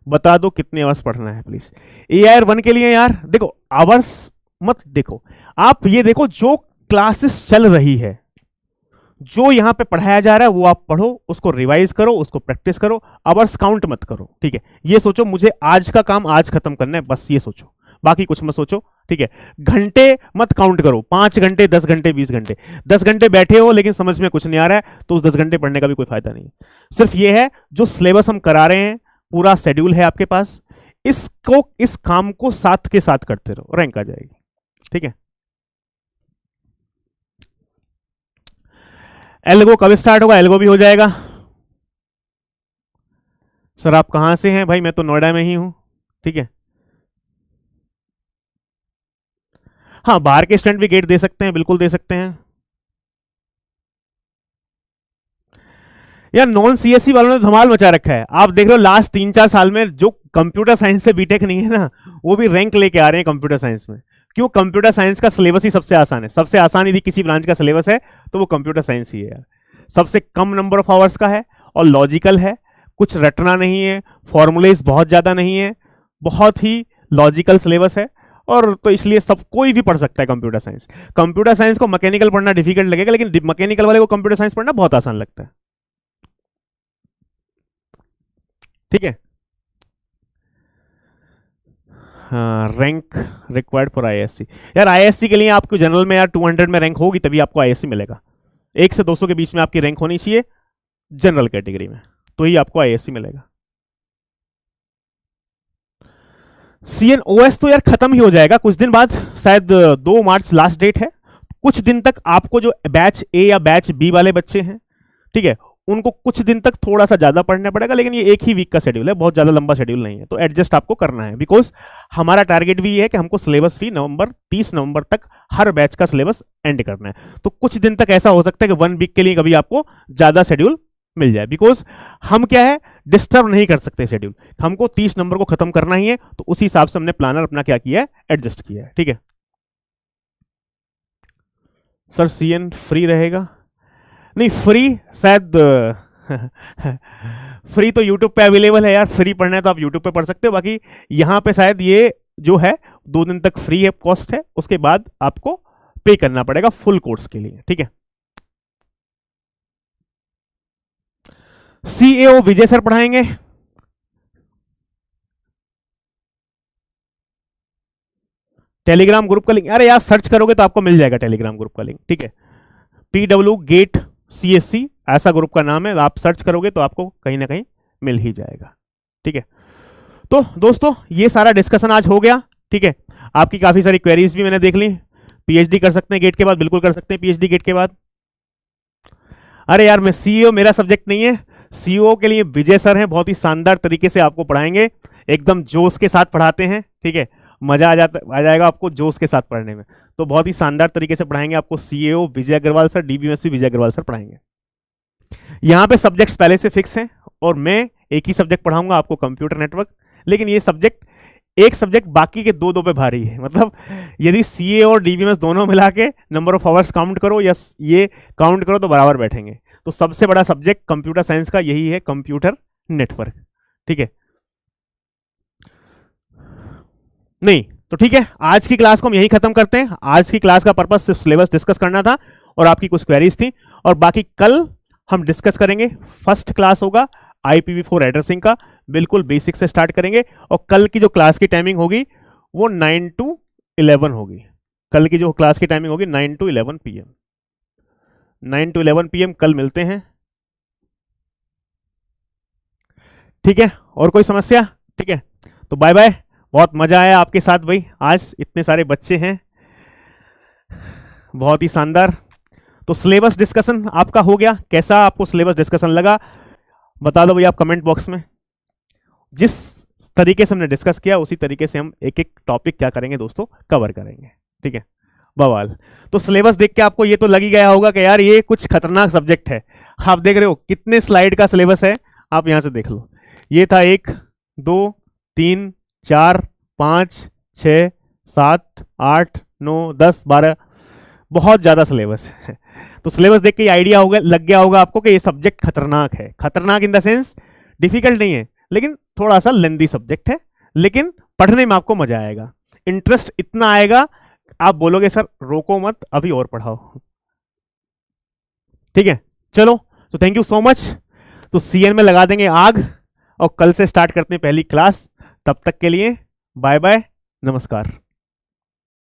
बता दो कितने आवर्स पढ़ना है प्लीज। AIR1 के लिए यार देखो, आवर्स मत देखो, आप ये देखो जो क्लासेस चल रही है, जो यहां पे पढ़ाया जा रहा है वो आप पढ़ो, उसको रिवाइज करो, उसको प्रैक्टिस करो, आवर्स काउंट मत करो, ठीक है। ये सोचो मुझे आज का काम आज खत्म करना है, बस ये सोचो, बाकी कुछ मत सोचो, ठीक है। घंटे मत काउंट करो, 5 घंटे 10 घंटे 20 घंटे, 10 घंटे बैठे हो लेकिन समझ में कुछ नहीं आ रहा है तो उस 10 घंटे पढ़ने का भी कोई फायदा नहीं है। सिर्फ ये है जो सिलेबस हम करा रहे हैं, पूरा शेड्यूल है आपके पास, इस काम को साथ के साथ करते रहो, रैंक आ जाएगी, ठीक है। एल्गो कब स्टार्ट होगा? एल्गो भी हो जाएगा। सर आप कहां से हैं? भाई मैं तो नोएडा में ही हूं, ठीक है। हाँ, बाहर के स्टूडेंट भी गेट दे सकते हैं, बिल्कुल दे सकते हैं यार। नॉन सीएससी वालों ने धमाल मचा रखा है, आप देख रहे हो लास्ट 3-4 साल में जो कंप्यूटर साइंस से बीटेक नहीं है ना, वो भी रैंक लेके आ रहे हैं कंप्यूटर साइंस में। क्यों? कंप्यूटर साइंस का सिलेबस ही सबसे आसान है, सबसे आसान यदि किसी ब्रांच का सिलेबस है तो वो कंप्यूटर साइंस ही है यार। सबसे कम नंबर ऑफ आवर्स का है और लॉजिकल है, कुछ रटना नहीं है, फॉर्मूलेज बहुत ज्यादा नहीं है, बहुत ही लॉजिकल सिलेबस है, और तो इसलिए सब कोई भी पढ़ सकता है कंप्यूटर साइंस। कंप्यूटर साइंस को मैकेनिकल पढ़ना डिफिकल्ट लगेगा, लेकिन मैकेनिकल वाले को कंप्यूटर साइंस पढ़ना बहुत आसान लगता है, ठीक है। हाँ, रैंक रिक्वायर्ड फॉर आईएससी, यार आईएससी के लिए आपको जनरल में यार 200 में रैंक होगी तभी आपको आईएससी मिलेगा। 1 से 200 के बीच में आपकी रैंक होनी चाहिए जनरल कैटेगरी में, तो ही आपको आईएससी मिलेगा। CNOS तो यार खत्म ही हो जाएगा कुछ दिन बाद, शायद 2 मार्च लास्ट डेट है। कुछ दिन तक आपको जो बैच ए या बैच बी वाले बच्चे हैं, ठीक है, उनको कुछ दिन तक थोड़ा सा ज्यादा पढ़ना पड़ेगा, लेकिन ये एक ही वीक का शेड्यूल है, बहुत ज्यादा लंबा शेड्यूल नहीं है, तो एडजस्ट आपको करना है। बिकॉज हमारा टारगेट भी ये है कि हमको सिलेबस भी 30 नवंबर तक हर बैच का सिलेबस एंड करना है। तो कुछ दिन तक ऐसा हो सकता है कि 1 वीक के लिए कभी आपको ज्यादा शेड्यूल मिल जाए, बिकॉज हम क्या है, डिस्टर्ब नहीं कर सकते शेड्यूल, हमको 30 नंबर को खत्म करना ही है, तो उसी हिसाब से हमने प्लानर अपना क्या किया है, एडजस्ट किया है, ठीक है। सर CN फ्री रहेगा? नहीं, फ्री शायद फ्री तो यूट्यूब पे अवेलेबल है यार, फ्री पढ़ना है तो आप यूट्यूब पे पढ़ सकते हो, बाकी यहां पे शायद ये जो है 2 दिन तक फ्री है, कॉस्ट है, उसके बाद आपको पे करना पड़ेगा फुल कोर्स के लिए, ठीक है। CAO विजय सर पढ़ाएंगे। टेलीग्राम ग्रुप का लिंक, अरे यार सर्च करोगे तो आपको मिल जाएगा टेलीग्राम ग्रुप का लिंक, ठीक है। PW गेट CSC ऐसा ग्रुप का नाम है, आप सर्च करोगे तो आपको कहीं ना कहीं मिल ही जाएगा, ठीक है। तो दोस्तों ये सारा डिस्कशन आज हो गया, ठीक है। आपकी काफी सारी क्वेरीज भी मैंने देख ली। PhD कर सकते हैं गेट के बाद, बिल्कुल कर सकते हैं PhD गेट के बाद। अरे यार मैं CEO, मेरा सब्जेक्ट नहीं है, CEO के लिए विजय सर हैं, बहुत ही शानदार तरीके से आपको पढ़ाएंगे, एकदम जोश के साथ पढ़ाते हैं, ठीक है। मजा आ जाएगा आपको जोश के साथ पढ़ने में, तो बहुत ही शानदार तरीके से पढ़ाएंगे आपको CAO विजय अग्रवाल सर, DBMS भी विजय अग्रवाल सर पढ़ाएंगे। यहाँ पे सब्जेक्ट्स पहले से फिक्स हैं और मैं एक ही सब्जेक्ट पढ़ाऊंगा आपको, कंप्यूटर नेटवर्क, लेकिन ये सब्जेक्ट एक सब्जेक्ट बाकी के 2 पे भारी है, मतलब यदि CA और DBMS दोनों मिला के नंबर ऑफ आवर्स काउंट करो या ये काउंट करो तो बराबर बैठेंगे। तो सबसे बड़ा सब्जेक्ट कंप्यूटर साइंस का यही है, कंप्यूटर नेटवर्क, ठीक है। नहीं तो ठीक है, आज की क्लास को हम यही खत्म करते हैं। आज की क्लास का पर्पस सिर्फ सिलेबस डिस्कस करना था और आपकी कुछ क्वेरीज थी, और बाकी कल हम डिस्कस करेंगे, फर्स्ट क्लास होगा IPv4 एड्रेसिंग का, बिल्कुल बेसिक से स्टार्ट करेंगे, और कल की जो क्लास की टाइमिंग होगी वो 9 to 11 होगी। कल की जो क्लास की टाइमिंग होगी 9 to 11 PM, 9 to 11 PM कल मिलते हैं, ठीक है। और कोई समस्या? ठीक है, तो बाय बाय। बहुत मजा आया आपके साथ भाई, आज इतने सारे बच्चे हैं, बहुत ही शानदार। तो सिलेबस डिस्कशन आपका हो गया। कैसा आपको सिलेबस डिस्कशन लगा बता दो भैया आप कमेंट बॉक्स में। जिस तरीके से हमने डिस्कस किया उसी तरीके से हम एक एक टॉपिक क्या करेंगे दोस्तों, कवर करेंगे। ठीक है, बवाल। तो सिलेबस देख के आपको ये तो लग ही गया होगा कि यार ये कुछ खतरनाक सब्जेक्ट है। आप देख रहे हो कितने स्लाइड का सिलेबस है, आप यहां से देख लो। ये था 1 2 3 4 5 6 7 8 9 10 12, बहुत ज्यादा सिलेबस है। तो सिलेबस देख के आइडिया होगा, लग गया होगा आपको कि ये सब्जेक्ट खतरनाक है। खतरनाक इन द सेंस डिफिकल्ट नहीं है, लेकिन थोड़ा सा लेंदी सब्जेक्ट है, लेकिन पढ़ने में आपको मजा आएगा, इंटरेस्ट इतना आएगा आप बोलोगे सर रोको मत, अभी और पढ़ाओ। ठीक है, चलो तो थैंक यू सो मच। तो सीएन में लगा देंगे आग और कल से स्टार्ट करते हैं पहली क्लास। तब तक के लिए बाय बाय, नमस्कार।